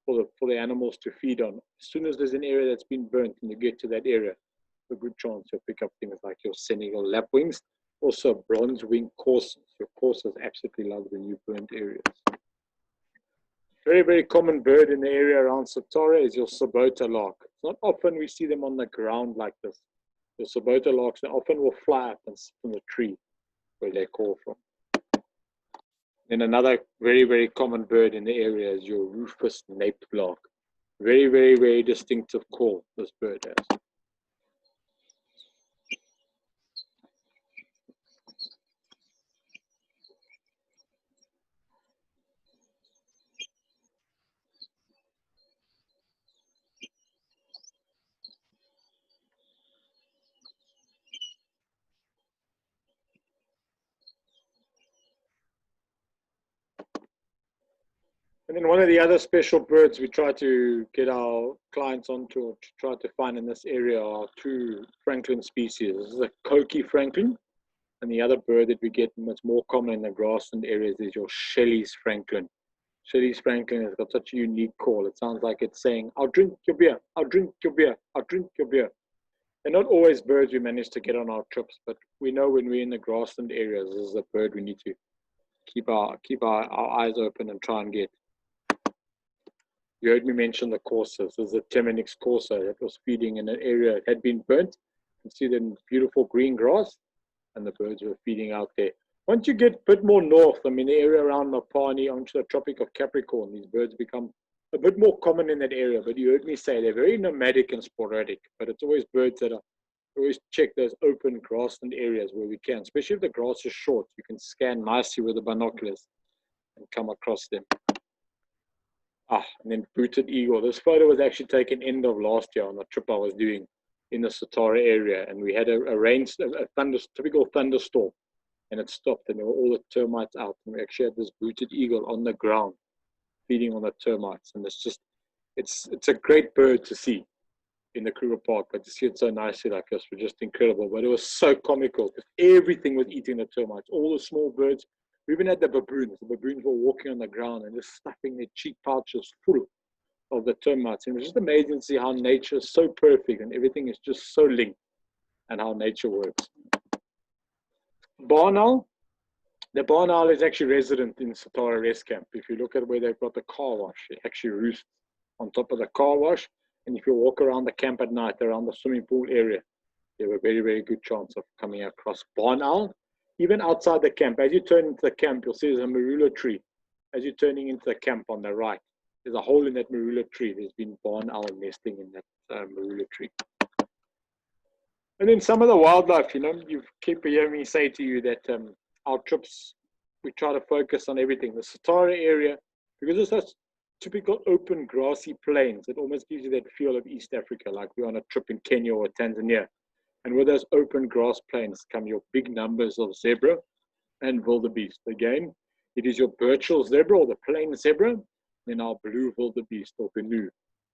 for the animals to feed on. As soon as there's an area that's been burnt and you get to that area, a good chance you'll pick up things like your Senegal lapwings, also bronze-winged coursers. Your coursers absolutely love the new burnt areas. Very, very common bird in the area around Satara is your Sabota lark. It's not often we see them on the ground like this. The Sabota larks, they often will fly up and sit on the tree where they call from. And another very, very common bird in the area is your rufous naped lark. Very, very, very distinctive call this bird has. And then one of the other special birds we try to get our clients onto or to try to find in this area are two francolin species. This is a Coqui francolin, and the other bird that we get that's more common in the grassland areas is your Shelley's francolin. Shelley's francolin has got such a unique call. It sounds like it's saying, "I'll drink your beer, I'll drink your beer, I'll drink your beer." They're not always birds we manage to get on our trips, but we know when we're in the grassland areas, this is a bird we need to keep our eyes open and try and get. You heard me mention the coursers. There's a Temenix courser that was feeding in an area that had been burnt. You can see the beautiful green grass, and the birds were feeding out there. Once you get a bit more north, I mean, the area around Mapani onto the Tropic of Capricorn, these birds become a bit more common in that area. But you heard me say they're very nomadic and sporadic, but it's always birds that are, always check those open grassland areas where we can, especially if the grass is short. You can scan nicely with the binoculars and come across them. And then booted eagle. This photo was actually taken end of last year on the trip I was doing in the Satara area, and we had a typical thunderstorm, and it stopped, and there were all the termites out, and we actually had this booted eagle on the ground feeding on the termites, and it's a great bird to see in the Kruger Park, but to see it so nicely like this was just incredible. But it was so comical because everything was eating the termites, all the small birds. We even had the baboons. The baboons were walking on the ground and just stuffing their cheek pouches full of the termites. And it was just amazing to see how nature is so perfect and everything is just so linked and how nature works. Barn owl. The barn owl is actually resident in Satara Rest Camp. If you look at where they've got the car wash, it actually roosts on top of the car wash. And if you walk around the camp at night, around the swimming pool area, you have a very, very good chance of coming across barn owl. Even outside the camp, as you turn into the camp, you'll see there's a marula tree. As you're turning into the camp on the right, there's a hole in that marula tree. There's been barn owl nesting in that marula tree. And then some of the wildlife, you keep hearing me say to you that our trips, we try to focus on everything. The Satara area, because it's such typical open grassy plains, it almost gives you that feel of East Africa, like we're on a trip in Kenya or Tanzania. And with those open grass plains come your big numbers of zebra and wildebeest. Again, it is your Birchall zebra or the plain zebra, then our blue wildebeest or canoe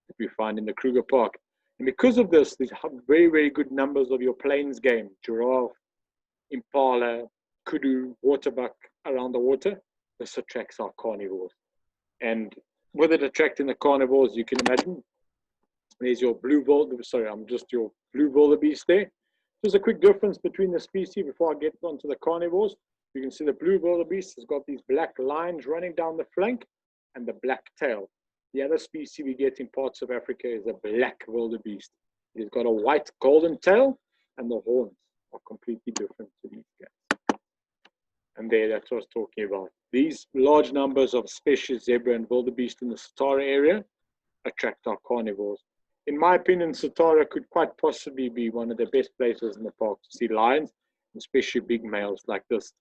that we find in the Kruger Park. And because of this, there's very, very good numbers of your plains game, giraffe, impala, kudu, waterbuck around the water. This attracts our carnivores. And with it attracting the carnivores, you can imagine, there's your blue wildebeest there. There's a quick difference between the species before I get onto the carnivores. You can see the blue wildebeest has got these black lines running down the flank and the black tail. The other species we get in parts of Africa is a black wildebeest. It's got a white golden tail and the horns are completely different to these guys. And that's what I was talking about. These large numbers of species, zebra and wildebeest in the Satara area, attract our carnivores. In my opinion, Satara could quite possibly be one of the best places in the park to see lions, especially big males like this.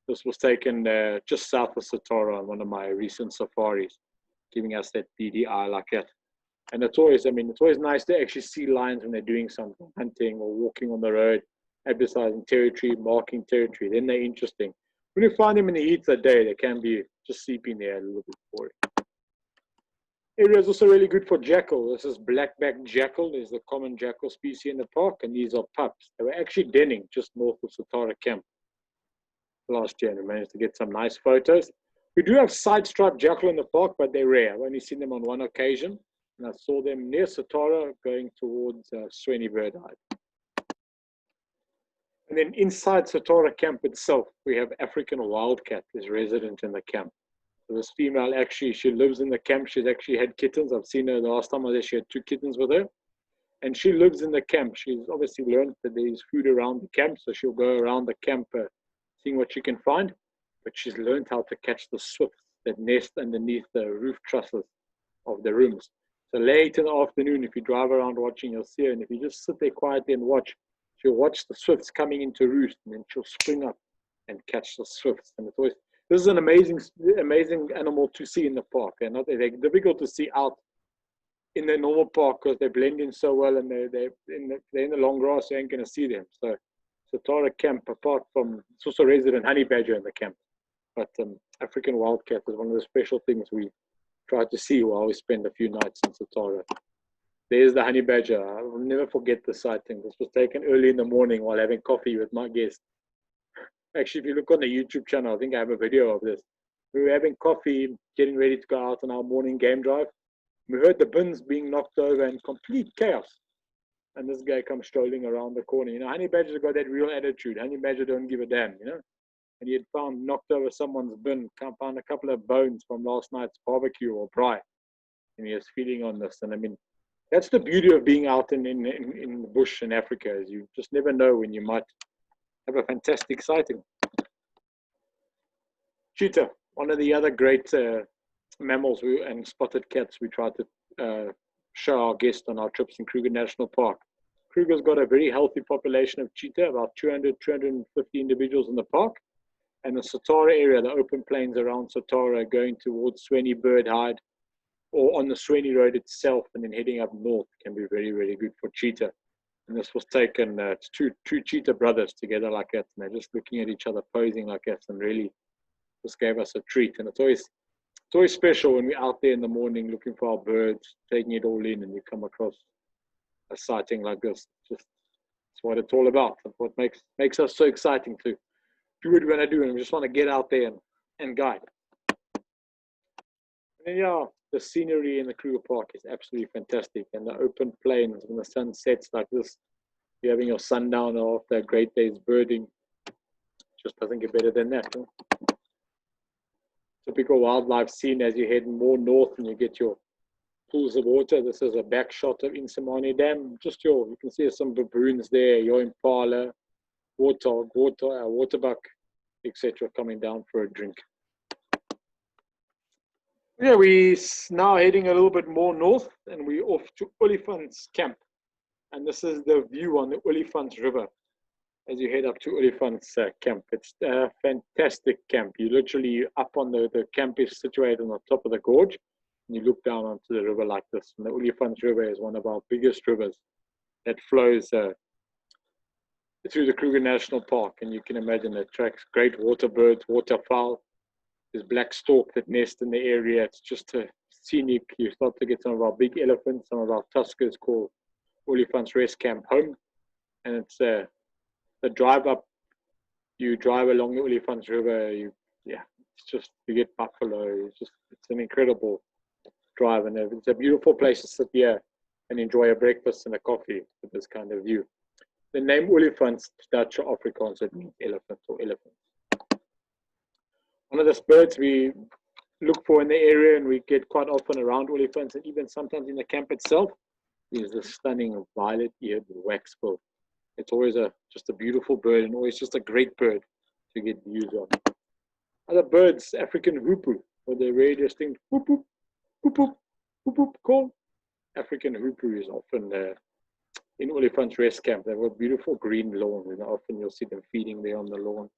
This was taken just south of Satara on one of my recent safaris, giving us that beady eye like that. And it's always nice to actually see lions when they're doing something, hunting or walking on the road, advertising territory, marking territory. Then they're interesting. When you find them in the heat of the day, they can be just sleeping there a little bit boring. Area is also really good for jackal. This is blackback jackal. There's the common jackal species in the park, and these are pups. They were actually denning just north of Satara camp last year, and we managed to get some nice photos. We do have side-striped jackal in the park, but they're rare. I've only seen them on one occasion, and I saw them near Satara going towards Sweni Verdide. And then inside Satara camp itself, we have African Wildcat is resident in the camp. So this female actually, she lives in the camp. She's actually had kittens. I've seen her the last time I was there, she had 2 kittens with her. And she lives in the camp. She's obviously learned that there's food around the camp, so she'll go around the camp seeing what she can find. but she's learned how to catch the swifts that nest underneath the roof trusses of the rooms. So late in the afternoon, if you drive around watching, you'll see her, and if you just sit there quietly and watch, she'll watch the swifts coming into roost, and then she'll spring up and catch the swifts. And it's always, this is an amazing animal to see in the park. They're difficult to see out in the normal park because they blend in so well, and they're in the long grass, you ain't going to see them. So Satara camp, apart from, it's also resident honey badger in the camp, but African wildcat is one of the special things we try to see while we spend a few nights in Satara. There's the honey badger. I will never forget the sighting. This was taken early in the morning while having coffee with my guest. Actually, if you look on the YouTube channel, I think I have a video of this. We were having coffee, getting ready to go out on our morning game drive. We heard the bins being knocked over and complete chaos. And this guy comes strolling around the corner. You know, honey badgers have got that real attitude. Honey badger don't give a damn, you know. And he had knocked over someone's bin, found a couple of bones from last night's barbecue or braai. And he was feeding on this. And I mean, that's the beauty of being out in the bush in Africa, is you just never know when you might have a fantastic sighting. Cheetah, one of the other great mammals and spotted cats we try to show our guests on our trips in Kruger National Park. Kruger's got a very healthy population of cheetah, about 200, 250 individuals in the park. And the Satara area, the open plains around Satara, going towards Sweni Bird Hide, or on the Sweni Road itself, and then heading up north, can be very, very good for cheetah. And this was taken, it's two cheetah brothers together like that, and they're just looking at each other, posing like that, and really just gave us a treat. And it's always special when we're out there in the morning looking for our birds, taking it all in, and you come across a sighting like this. It's what it's all about. It's what makes us so exciting to do what we want to do, and we just want to get out there and guide. And then, yeah, the scenery in the Kruger Park is absolutely fantastic, and the open plains when the sun sets like this, you're having your sundown after a great day's birding. Just doesn't get better than that. Huh? Typical wildlife scene as you head more north and you get your pools of water. This is a back shot of Insamani Dam. You can see some baboons there, your impala, warthog, waterbuck, etc., coming down for a drink. Yeah, we're now heading a little bit more north, and we're off to Olifant's camp. And this is the view on the Olifant's River as you head up to Olifant's camp. It's a fantastic camp. You literally up on the camp is situated on the top of the gorge, and you look down onto the river like this. And the Olifant's River is one of our biggest rivers that flows through the Kruger National Park, and you can imagine it attracts great water birds, waterfowl. There's black stork that nest in the area. It's just a scenic. You start to get some of our big elephants, some of our tuskers called Olifant's Rest Camp home. And it's the drive up. You drive along the Olifant's River. You get buffalo. It's an incredible drive, and it's a beautiful place to sit here and enjoy a breakfast and a coffee with this kind of view. The name Olifants, Dutch or Afrikaans, it means elephant or elephant. One of the birds we look for in the area, and we get quite often around Olifants, and even sometimes in the camp itself, is the stunning violet-eared waxbill. It's always just a beautiful bird, and always just a great bird to get views of. Other birds, African hoopoe, with a very distinct whoop whoop, whoop whoop, whoop whoop call. African hoopoe is often in Olifant's Rest Camp. They've got beautiful green lawns, and often you'll see them feeding there on the lawn.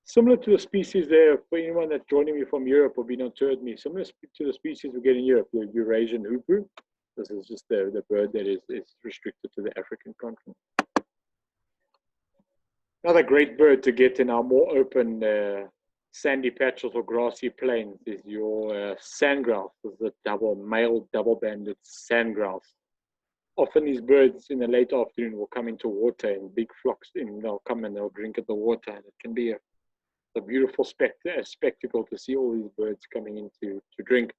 Similar to the species there, for anyone that's joining me from Europe or been on tour with me, similar to the species we get in Europe, the Eurasian hoopoe. This is just the bird that is restricted to the African continent. Another great bird to get in our more open sandy patches or grassy plains is your sand grouse. This is a male double-banded sand grouse. Often these birds in the late afternoon will come into water in big flocks, and they'll come and they'll drink at the water, and it can be a beautiful spectacle to see all these birds coming in to drink.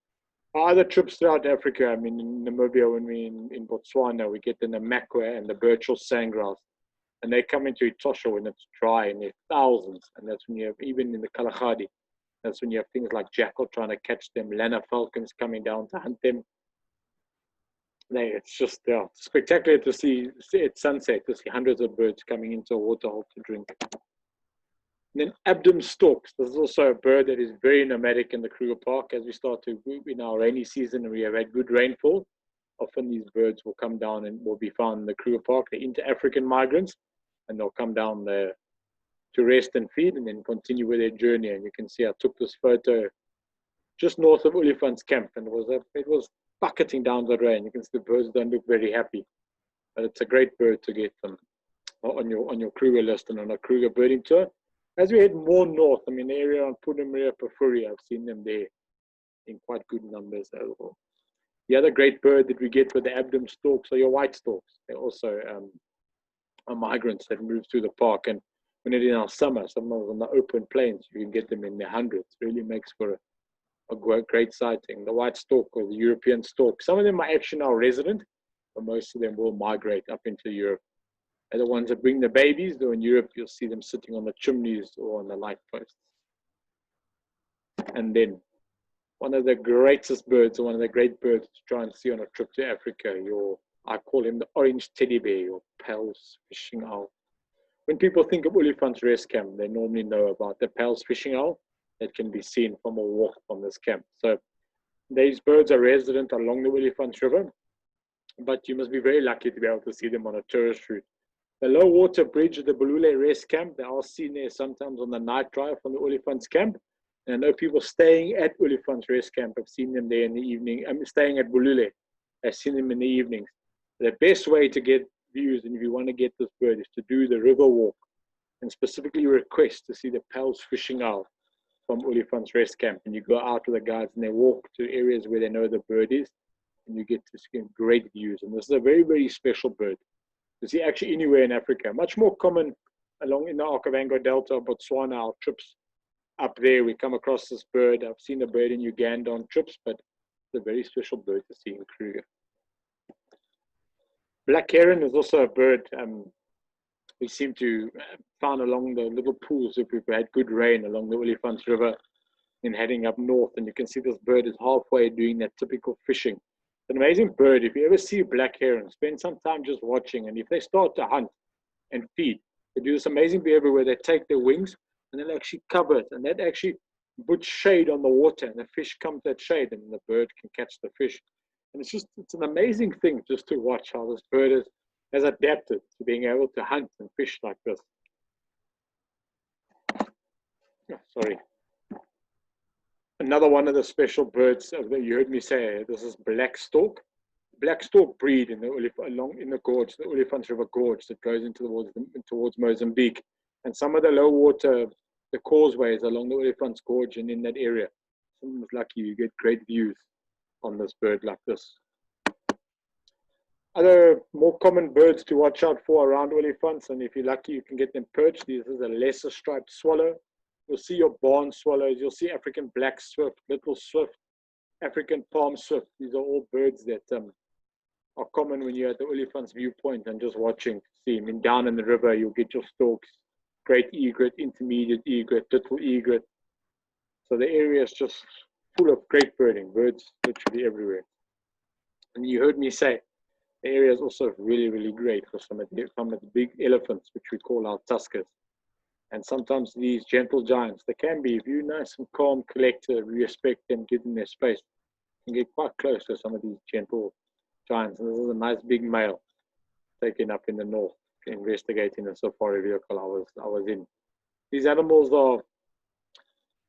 Our other trips throughout Africa, I mean, in Namibia, when we're in Botswana, we get the Namakwa and the Birchall sandgrouse, and they come into Etosha when it's dry, and they're thousands, and that's when you have, even in the Kalahari, that's when you have things like Jackal trying to catch them, Lana falcons coming down to hunt them. It's just spectacular to see at sunset, to see hundreds of birds coming into a waterhole to drink. And then Abdomen Stalks. This is also a bird that is very nomadic in the Kruger Park. As we start to in our rainy season and we have had good rainfall, often these birds will come down and will be found in the Kruger Park. They're inter-African migrants, and they'll come down there to rest and feed and then continue with their journey. And you can see I took this photo just north of Olifant's camp, and it was bucketing down the rain. You can see the birds don't look very happy, but it's a great bird to get them on your Kruger list and on a Kruger birding tour. As we head more north, I mean, the area on Punamuria, Porphyria, I've seen them there in quite good numbers as well. The other great bird that we get with the Abdomen Stalks are your white storks. They're also are migrants that move through the park. And when it's in our summer, sometimes on the open plains, you can get them in the hundreds. It really makes for a great sighting. The white stork or the European stork, some of them are actually now resident, but most of them will migrate up into Europe. They're the ones that bring the babies, though in Europe you'll see them sitting on the chimneys or on the light posts. And then one of the greatest birds, or one of the great birds to try and see on a trip to Africa, I call him the orange teddy bear, your Pels fishing owl. When people think of Olifant's rest camp, they normally know about the Pels fishing owl that can be seen from a walk from this camp. So these birds are resident along the Olifant River, but you must be very lucky to be able to see them on a tourist route. The low water bridge of the Bulule rest camp, they are seen there sometimes on the night drive from the Olifant's camp. And I know people staying at Olifant's rest camp have seen them there in the evening. I'm staying at Bulule, I've seen them in the evenings. The best way to get views, and if you want to get this bird, is to do the river walk and specifically request to see the Pels fishing owl from Olifant's rest camp. And you go out with the guides and they walk to areas where they know the bird is, and you get to see great views. And this is a very, very special bird to see actually anywhere in Africa. Much more common along in the Okavango Delta, Botswana, our trips up there, we come across this bird. I've seen the bird in Uganda on trips, but it's a very special bird to see in Kruger. Black heron is also a bird we seem to find along the little pools if we've had good rain along the Olifant River and heading up north. And you can see this bird is halfway doing that typical fishing. It's an amazing bird. If you ever see a black heron, spend some time just watching. And if they start to hunt and feed, they do this amazing behavior where they take their wings and they'll actually cover it. And that actually puts shade on the water, and the fish come to that shade and the bird can catch the fish. And it's an amazing thing just to watch how this bird has adapted to being able to hunt and fish like this. Oh, sorry. Another one of the special birds that you heard me say, this is black stork. Black stork breed in the gorge, the Olifant River gorge that goes towards Mozambique. And some of the low water, the causeways along the Olifant's gorge and in that area. Someone's lucky you get great views on this bird like this. Other more common birds to watch out for around Olifants, and if you're lucky you can get them perched. This is a lesser striped swallow. You'll see your barn swallows, you'll see African black swift, little swift, African palm swift. These are all birds that are common when you're at the Olifant's viewpoint and just watching. See, I mean, down in the river you'll get your storks, great egret, intermediate egret, little egret. So the area is just full of great birding, birds literally everywhere. And you heard me say, the area is also really, really great for some of the big elephants, which we call our tuskers. And sometimes these gentle giants, they can be, if you're nice and calm, collected, respect them, give them their space, you can get quite close to some of these gentle giants. And this is a nice big male taken up in the north, investigating the safari vehicle I was in. These animals are,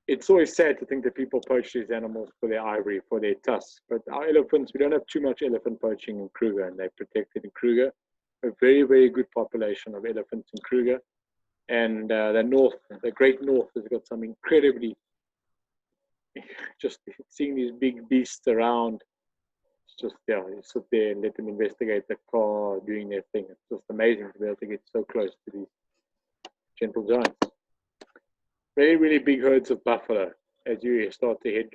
it's always sad to think that people poach these animals for their ivory, for their tusks. But our elephants, we don't have too much elephant poaching in Kruger, and they're protected in Kruger. A very, very good population of elephants in Kruger. And the north, the great north, has got some incredibly, just seeing these big beasts around. It's just, yeah, you sit there and let them investigate the car, doing their thing. It's just amazing to be able to get so close to these gentle giants. Very, really big herds of buffalo as you start to head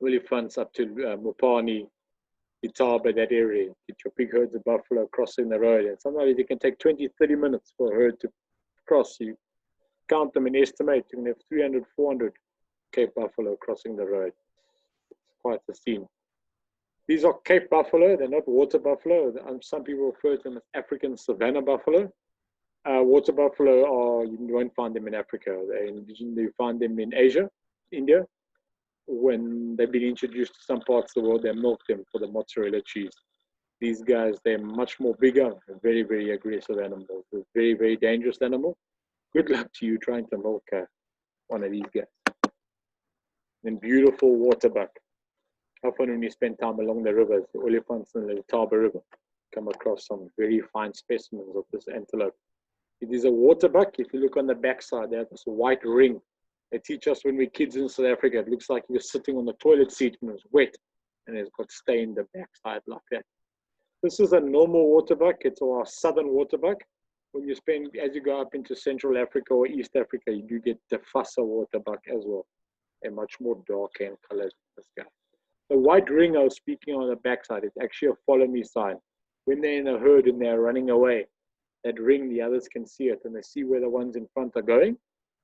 Olifants up to Mopani, Itaba, that area. Get your big herds of buffalo crossing the road. And sometimes it can take 20, 30 minutes for a herd to cross. You count them and estimate. You can have 300, 400 Cape buffalo crossing the road. It's quite a scene. These are Cape buffalo. They're not water buffalo. Some people refer to them as African savanna buffalo. Water buffalo you won't find them in Africa. You find them in Asia, India. When they've been introduced to some parts of the world, they milk them for the mozzarella cheese. These guys, they're much more bigger, very, very aggressive animals. They're very, very dangerous animal. Good luck to you trying to milk one of these guys. Then beautiful waterbuck. Often when you spend time along the rivers, the Olifants and the Letaba River, come across some very fine specimens of this antelope. It is a waterbuck. If you look on the backside, they have this white ring. They teach us when we're kids in South Africa, it looks like you're sitting on the toilet seat and it's wet and it's got stained the backside like that. This is a normal waterbuck. It's our southern waterbuck. When you spend, as you go up into Central Africa or East Africa, you do get the Fassa waterbuck as well. They're much more dark in color than this guy. The white ring I was speaking on the backside, it's actually a follow me sign. When they're in a herd and they're running away, that ring, the others can see it and they see where the ones in front are going,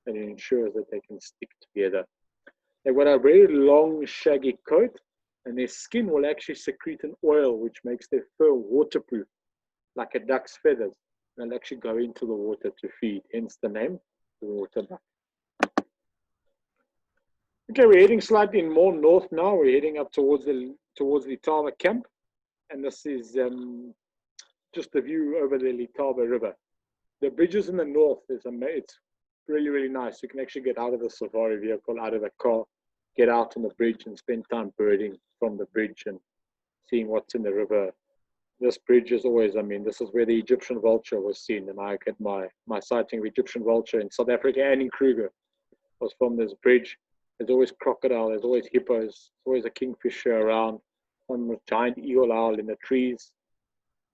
and it ensures that they can stick together. They've got a very long, shaggy coat, and their skin will actually secrete an oil which makes their fur waterproof, like a duck's feathers. They'll actually go into the water to feed, hence the name, the waterbuck. Okay, we're heading slightly more north now. We're heading up towards the Letaba camp, and this is just the view over the Letaba River. The bridges in the north it's really, really nice. You can actually get out of the safari vehicle, out of the car, get out on the bridge and spend time birding from the bridge and seeing what's in the river. This bridge is always, this is where the Egyptian vulture was seen, and I had my sighting of Egyptian vulture in South Africa and in Kruger was from this bridge. There's always crocodile, there's always hippos, there's always a kingfisher around, one giant eagle owl in the trees,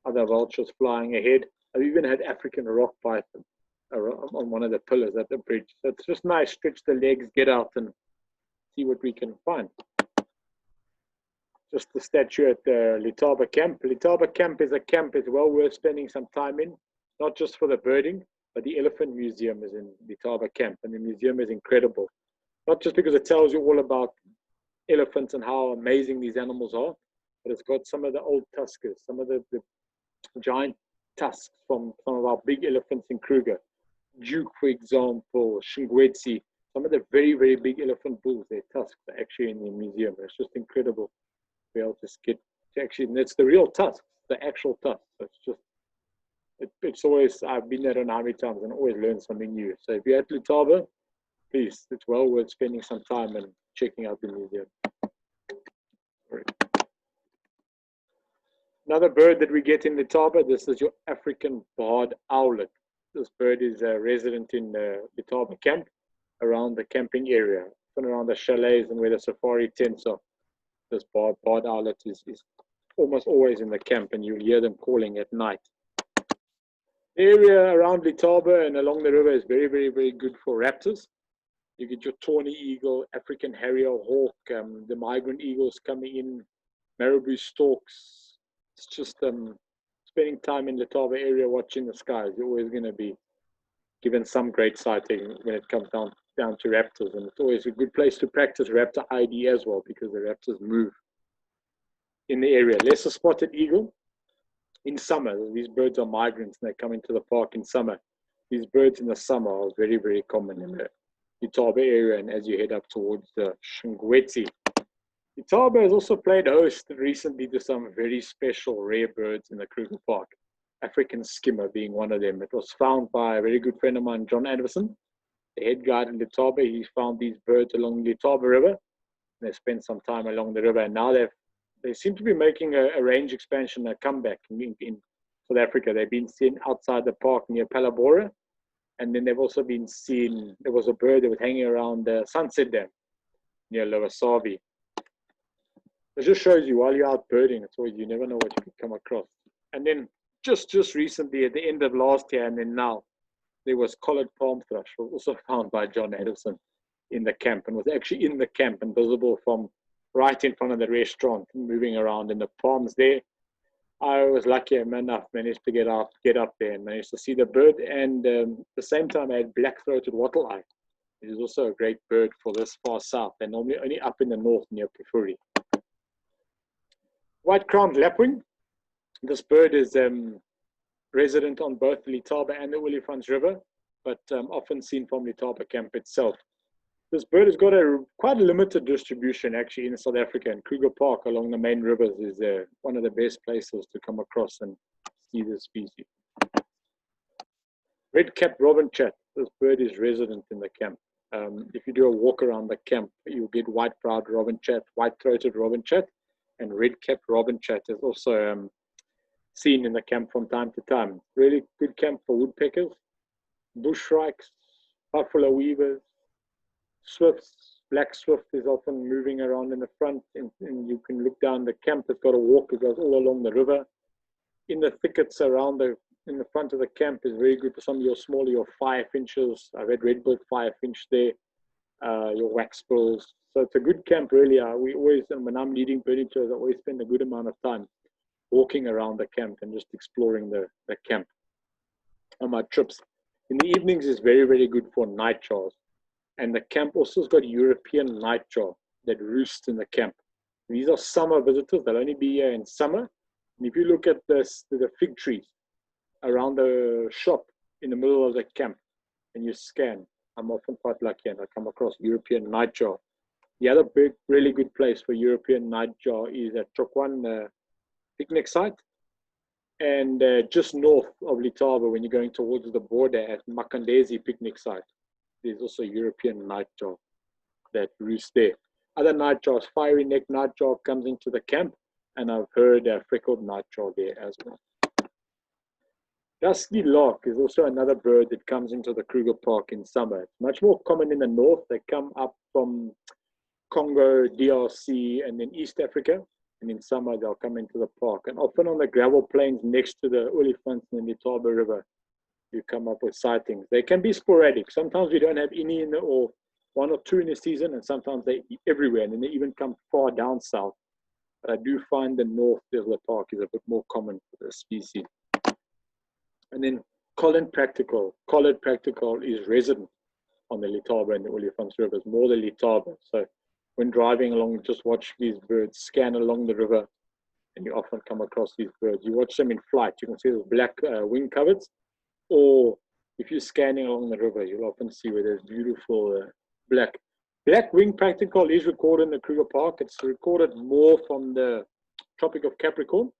other vultures flying ahead. I've even had African rock python on one of the pillars at the bridge. So it's just nice, stretch the legs, get out and see what we can find. Just the statue at the Letaba camp. Letaba camp is a camp it's well worth spending some time in, not just for the birding, but the elephant museum is in Letaba camp, and the museum is incredible. Not just because it tells you all about elephants and how amazing these animals are, but it's got some of the old tuskers, some of the giant tusks from some of our big elephants in Kruger. Duke, for example, Shingwetsi, some of the very, very big elephant bulls, their tusks are actually in the museum. It's just incredible to be able to get to actually, and it's the real tusks, the actual tusks. It's just, it's always, I've been there on how many times and always learn something new. So if you're at Letaba, please, it's well worth spending some time and checking out the museum. Another bird that we get in Letaba, this is your African barred owlet. This bird is a resident in the Letaba camp, around the camping area, and around the chalets and where the safari tents are. This barred owlet is almost always in the camp, and you'll hear them calling at night. The area around Letaba and along the river is very, very, very good for raptors. You get your tawny eagle, African harrier hawk, the migrant eagles coming in, marabou storks. It's just spending time in the Letaba area watching the skies. You're always going to be given some great sighting when it comes down to raptors. And it's always a good place to practice raptor ID as well, because the raptors move in the area. Lesser spotted eagle in summer. These birds are migrants and they come into the park in summer. These birds in the summer are very, very common in the Letaba area, and as you head up towards the Shingwetsi. Letaba has also played host recently to some very special rare birds in the Kruger Park, African skimmer being one of them. It was found by a very good friend of mine, John Anderson, the head guide in Letaba. He found these birds along the Letaba River, and they spent some time along the river, and now they seem to be making a range expansion, a comeback in South Africa. They've been seen outside the park near Palabora. And then they've also been seen, there was a bird that was hanging around the Sunset Dam near Lower Sabi. It just shows you while you're out birding, it's always, you never know what you can come across. And then just recently at the end of last year and then now, there was collared palm thrush, also found by John Anderson in the camp, and was actually in the camp and visible from right in front of the restaurant, moving around in the palms there. I was lucky enough, managed to get up there and managed to see the bird. And at the same time, I had black-throated wattle-eye. It is also a great bird for this far south. They're normally only up in the north near Pifuri. White-crowned lapwing. This bird is resident on both the Letaba and the Olifants River, but often seen from Letaba camp itself. This bird has got quite a limited distribution actually in South Africa, and Kruger Park along the main rivers is one of the best places to come across and see this species. Red-capped robin-chat. This bird is resident in the camp. If you do a walk around the camp, you'll get white-browed robin-chat, white-throated robin-chat, and red-capped robin-chat is also seen in the camp from time to time. Really good camp for woodpeckers, bushshrikes, buffalo weavers, swifts. Black swift is often moving around in the front, and you can look down the camp. It's got a walk that goes all along the river. In the thickets around in the front of the camp is very good for some of your smaller, your firefinches. I've had red-billed firefinch there, your waxbills. So it's a good camp, really. We always, and when I'm leading birding tours, I always spend a good amount of time walking around the camp and just exploring the camp on my trips. In the evenings is very, very good for nightjars. And the camp also has got European nightjar that roosts in the camp. These are summer visitors. They'll only be here in summer. And if you look at the fig trees around the shop in the middle of the camp and you scan, I'm often quite lucky and I come across European nightjar. The other big, really good place for European nightjar is at Tropic picnic site, and just north of Letaba when you're going towards the border at Makandezi picnic site. There's also European nightjar that roosts there. Other nightjars, fiery neck nightjar comes into the camp, and I've heard freckled nightjar there as well. Dusky lark is also another bird that comes into the Kruger Park in summer. It's much more common in the north. They come up from Congo, DRC, and then East Africa. And in summer, they'll come into the park. And often on the gravel plains next to the Olifants and the Letaba River, you come up with sightings. They can be sporadic. Sometimes we don't have any or one or two in the season, and sometimes they're everywhere. And then they even come far down south. But I do find the north of the park is a bit more common for the species. And then collared practical. Collared practical is resident on the Letaba and the Olifants rivers, more the Letaba. So when driving along, just watch these birds scan along the river, and you often come across these birds. You watch them in flight. You can see those black wing coverts. Or if you're scanning along the river, you'll often see where there's beautiful black wing practical is recorded in the Kruger Park. It's recorded more from the Tropic of Capricorn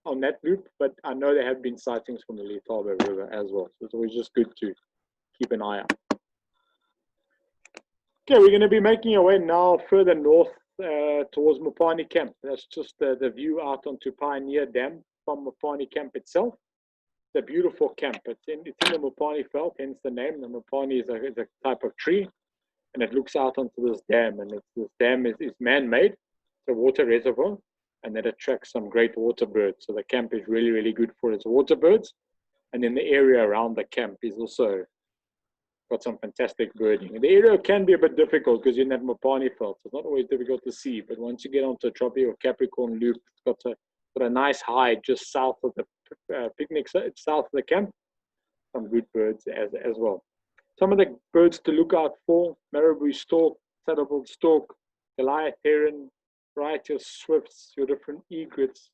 on that loop, but I know there have been sightings from the Letaba River as well. So it's always just good to keep an eye out. Okay, we're going to be making our way now further north towards Mopani Camp. That's just the view out onto Pioneer Dam from Mopani Camp itself. It's a beautiful camp. It's in the Mopani Veld, hence the name. The Mopani is a type of tree, and it looks out onto this dam. And this dam is man-made. It's a water reservoir, and that attracts some great water birds. So the camp is really, really good for its water birds. And then the area around the camp is also got some fantastic birding. The area can be a bit difficult because you're in that Mopani Veld. So it's not always difficult to see, but once you get onto a Tropic of Capricorn loop, it's got a nice high just south of the picnic, south of the camp. Some good birds as well. Some of the birds to look out for: marabou stork, saddle-billed stork, Goliath heron, variety of swifts, your different egrets.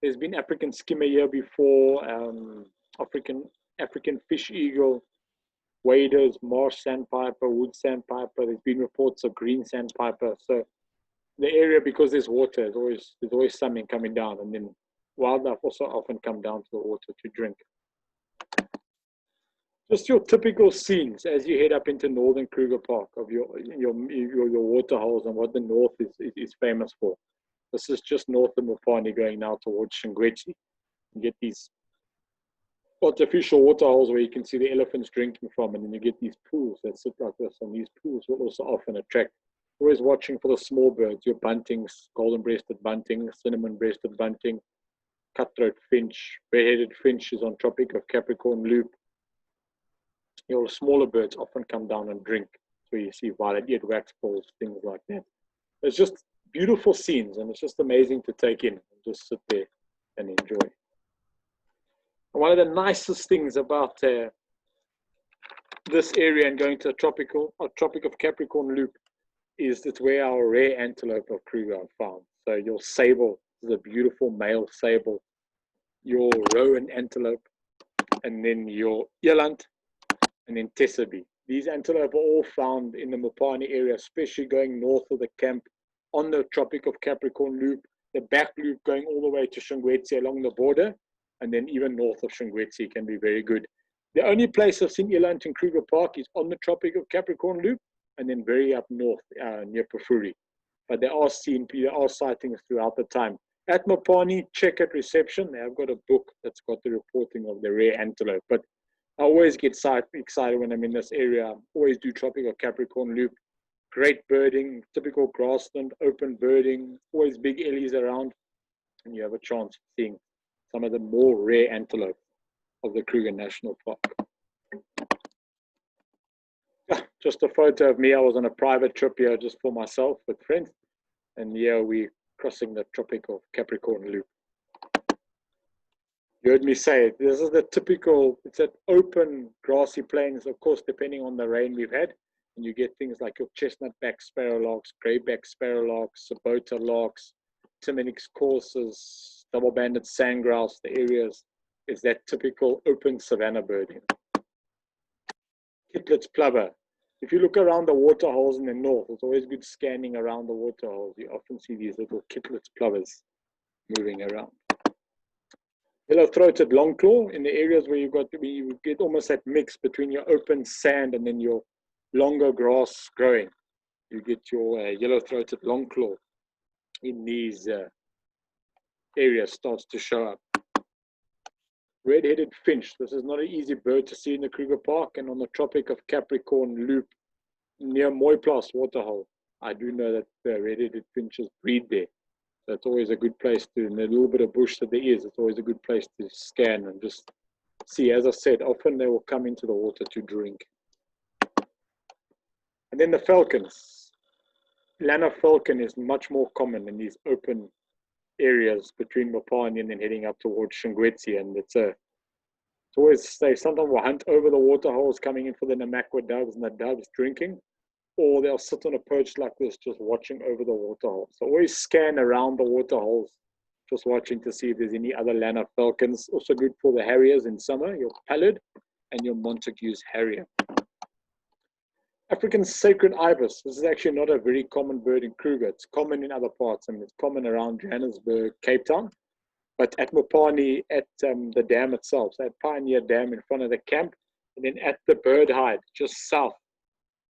There's been African skimmer here before, African fish eagle, waders, marsh sandpiper, wood sandpiper. There's been reports of green sandpiper. So the area, because there's water, there's always something coming down, and then wildlife also often come down to the water to drink. Just your typical scenes as you head up into Northern Kruger Park of your water holes and what the north is famous for. This is just north of Mopani going now towards Shingweti. You get these artificial water holes where you can see the elephants drinking from, and then you get these pools that sit like this, and these pools will also often attract. Always watching for the small birds, your buntings, golden-breasted bunting, cinnamon-breasted bunting, cutthroat finch, red-headed finch is on Tropic of Capricorn loop. Your smaller birds often come down and drink. So you see violet-eared waxbills, things like that. It's just beautiful scenes, and it's just amazing to take in and just sit there and enjoy. And one of the nicest things about this area and going to the Tropic of Capricorn loop is it's where our rare antelope of Kruger are found. So your sable is a beautiful male sable. your rowan antelope, and then your eland, and then tesserae. These antelope are all found in the Mopani area, especially going north of the camp on the Tropic of Capricorn loop, the back loop going all the way to Shungwetsi along the border, and then even north of Shungwetsi can be very good. The only place I've seen eland in Kruger Park is on the Tropic of Capricorn loop, and then very up north near Pafuri. But there are sightings throughout the time. At Mopani, check at reception. They have got a book that's got the reporting of the rare antelope. But I always get excited when I'm in this area. I always do Tropic of Capricorn loop. Great birding, typical grassland, open birding, always big ellies around. And you have a chance of seeing some of the more rare antelope of the Kruger National Park. Just a photo of me. I was on a private trip here just for myself with friends. And here we're crossing the Tropic of Capricorn loop. You heard me say it. This is the typical, it's an open grassy plains, of course, depending on the rain we've had. And you get things like your chestnut-back sparrowlarks, grey-back sparrowlarks, sabota larks, Timonix courses, double-banded sand grouse. The areas is that typical open savanna birding. Kittlets plover. If you look around the water holes in the north, it's always good scanning around the water holes. You often see these little kittlets plovers moving around. Yellow-throated longclaw in the areas where you get almost that mix between your open sand and then your longer grass growing. You get your yellow-throated longclaw in these areas starts to show up. Red-headed finch. This is not an easy bird to see in the Kruger Park and on the Tropic of Capricorn loop near Mooiplaas waterhole. I do know that the red-headed finches breed there. So it's always a good place to, and a little bit of bush that there is, it's always a good place to scan and just see. As I said, often they will come into the water to drink. And then the falcons. Lana falcon is much more common in these open areas between Mopani and then heading up towards Shungwetsi. And it's always, sometimes we'll hunt over the water holes coming in for the Namakwa doves and the doves drinking. Or they'll sit on a perch like this, just watching over the water holes. So always scan around the water holes, just watching to see if there's any other Lana falcons. Also good for the harriers in summer, your pallid and your Montague's harrier. African sacred ibis. This is actually not a very common bird in Kruger. It's common in other parts. I mean, it's common around Johannesburg, Cape Town. But at Mopani, at the dam itself, so at Pioneer Dam in front of the camp, and then at the bird hide, just south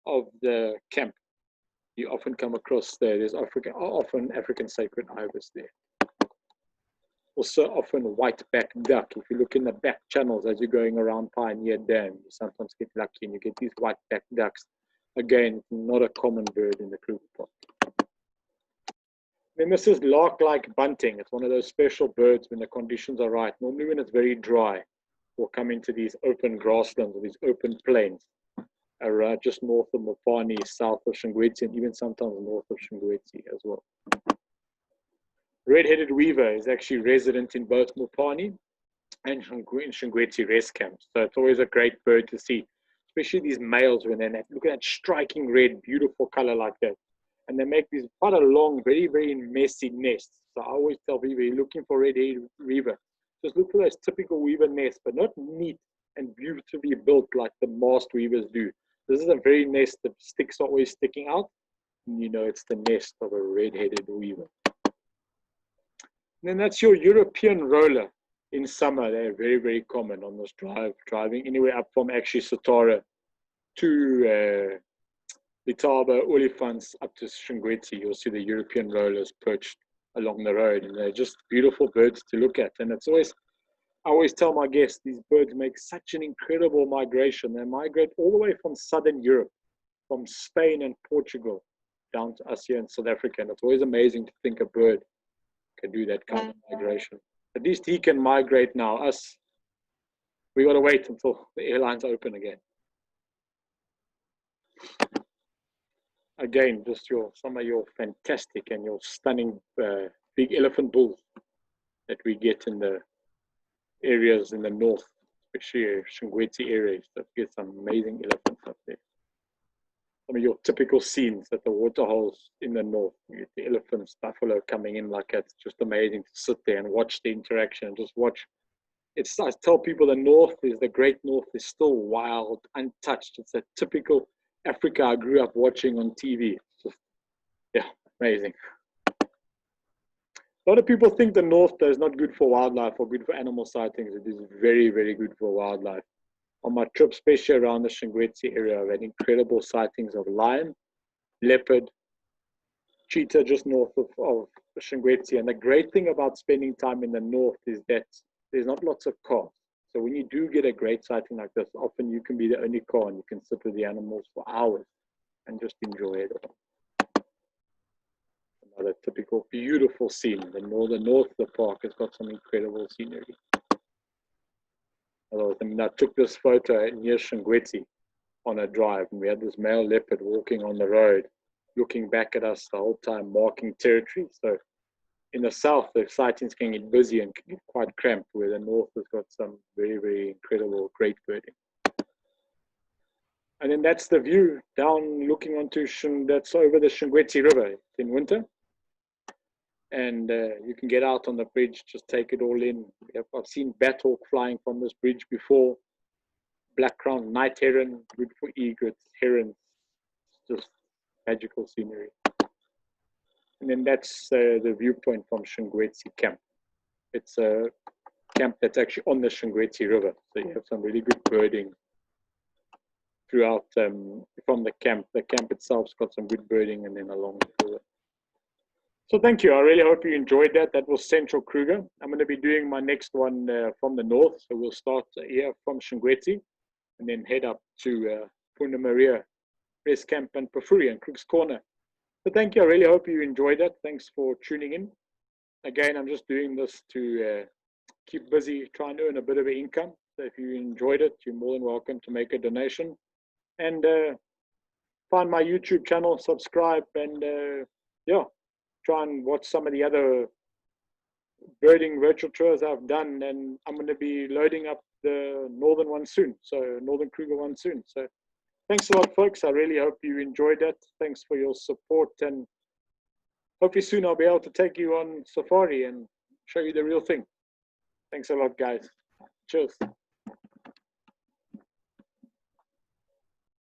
of the camp, you often come across there's often African sacred ibis there. Also often white-backed duck. If you look in the back channels as you're going around Pioneer Dam, you sometimes get lucky and you get these white-backed ducks. Again, not a common bird in the Kruger Park. Then this is lark-like bunting. It's one of those special birds when the conditions are right. Normally when it's very dry, we'll come into these open grasslands or these open plains. Just north of Mopani, south of Shungwetsi, and even sometimes north of Shungwetsi as well. Red-headed weaver is actually resident in both Mopani and Shungwetsi rest camps. So it's always a great bird to see, especially these males when they're look at that striking red, beautiful color like that. And they make these quite a long, very, very messy nests. So I always tell people, you're looking for red-headed weaver, just look for those typical weaver nests, but not neat and beautifully built like the masked weavers do. This is a very nest, the sticks are always sticking out, and you know it's the nest of a red-headed weaver. And then that's your European roller in summer. They're very, very common on this driving anywhere up from actually Satara to Letaba, Olifants, up to Shungwetsi. You'll see the European rollers perched along the road, and they're just beautiful birds to look at. And it's always, I always tell my guests, these birds make such an incredible migration. They migrate all the way from Southern Europe, from Spain and Portugal, down to us here in South Africa. And it's always amazing to think a bird can do that kind of migration. At least he can migrate now. Us, we got to wait until the airlines open again. Again, just some of your fantastic and your stunning big elephant bulls that we get in the areas in the north, especially Shungwetsi areas, that get some amazing elephants up there. some of your typical scenes at the waterholes in the north. You get the elephants, buffalo coming in like that. It's just amazing to sit there and watch the interaction and just watch. I tell people the north is the great north is still wild, untouched. It's a typical Africa I grew up watching on TV. It's just, yeah, amazing. A lot of people think the north is not good for wildlife or good for animal sightings. It is very, very good for wildlife. On my trip, especially around the Shingwedzi area, I've had incredible sightings of lion, leopard, cheetah just north of Shingwedzi. And the great thing about spending time in the north is that there's not lots of cars. So when you do get a great sighting like this, often you can be the only car and you can sit with the animals for hours and just enjoy it all. Another typical beautiful scene. The north of the park has got some incredible scenery. I took this photo near Shingwedzi on a drive, and we had this male leopard walking on the road, looking back at us the whole time, marking territory. So in the south, the sightings can get busy and can get quite cramped, where the north has got some very, very incredible, great birding. And then that's the view down looking onto, that's over the Shingwedzi River in winter. And you can get out on the bridge, just take it all in. I've seen bat hawk flying from this bridge before. Black-crowned night heron, good for egrets, herons, just magical scenery. And then that's the viewpoint from Shingwedzi camp. It's a camp that's actually on the Shingwedzi River. So you have some really good birding throughout from the camp. The camp itself's got some good birding and then along the river. So thank you. I really hope you enjoyed that. That was Central Kruger. I'm going to be doing my next one from the north. So we'll start here from Shingwedzi and then head up to Punda Maria, Rest Camp and Pafuri and Crook's Corner. So thank you. I really hope you enjoyed that. Thanks for tuning in. Again, I'm just doing this to keep busy, try and earn a bit of an income. So if you enjoyed it, you're more than welcome to make a donation. And find my YouTube channel, subscribe, and yeah, try and watch some of the other birding virtual tours I've done. And I'm going to be loading up the northern one soon, so Northern Kruger one soon. So thanks a lot, folks. I really hope you enjoyed that. Thanks for your support, and hopefully soon I'll be able to take you on safari and show you the real thing. Thanks a lot, guys. Cheers.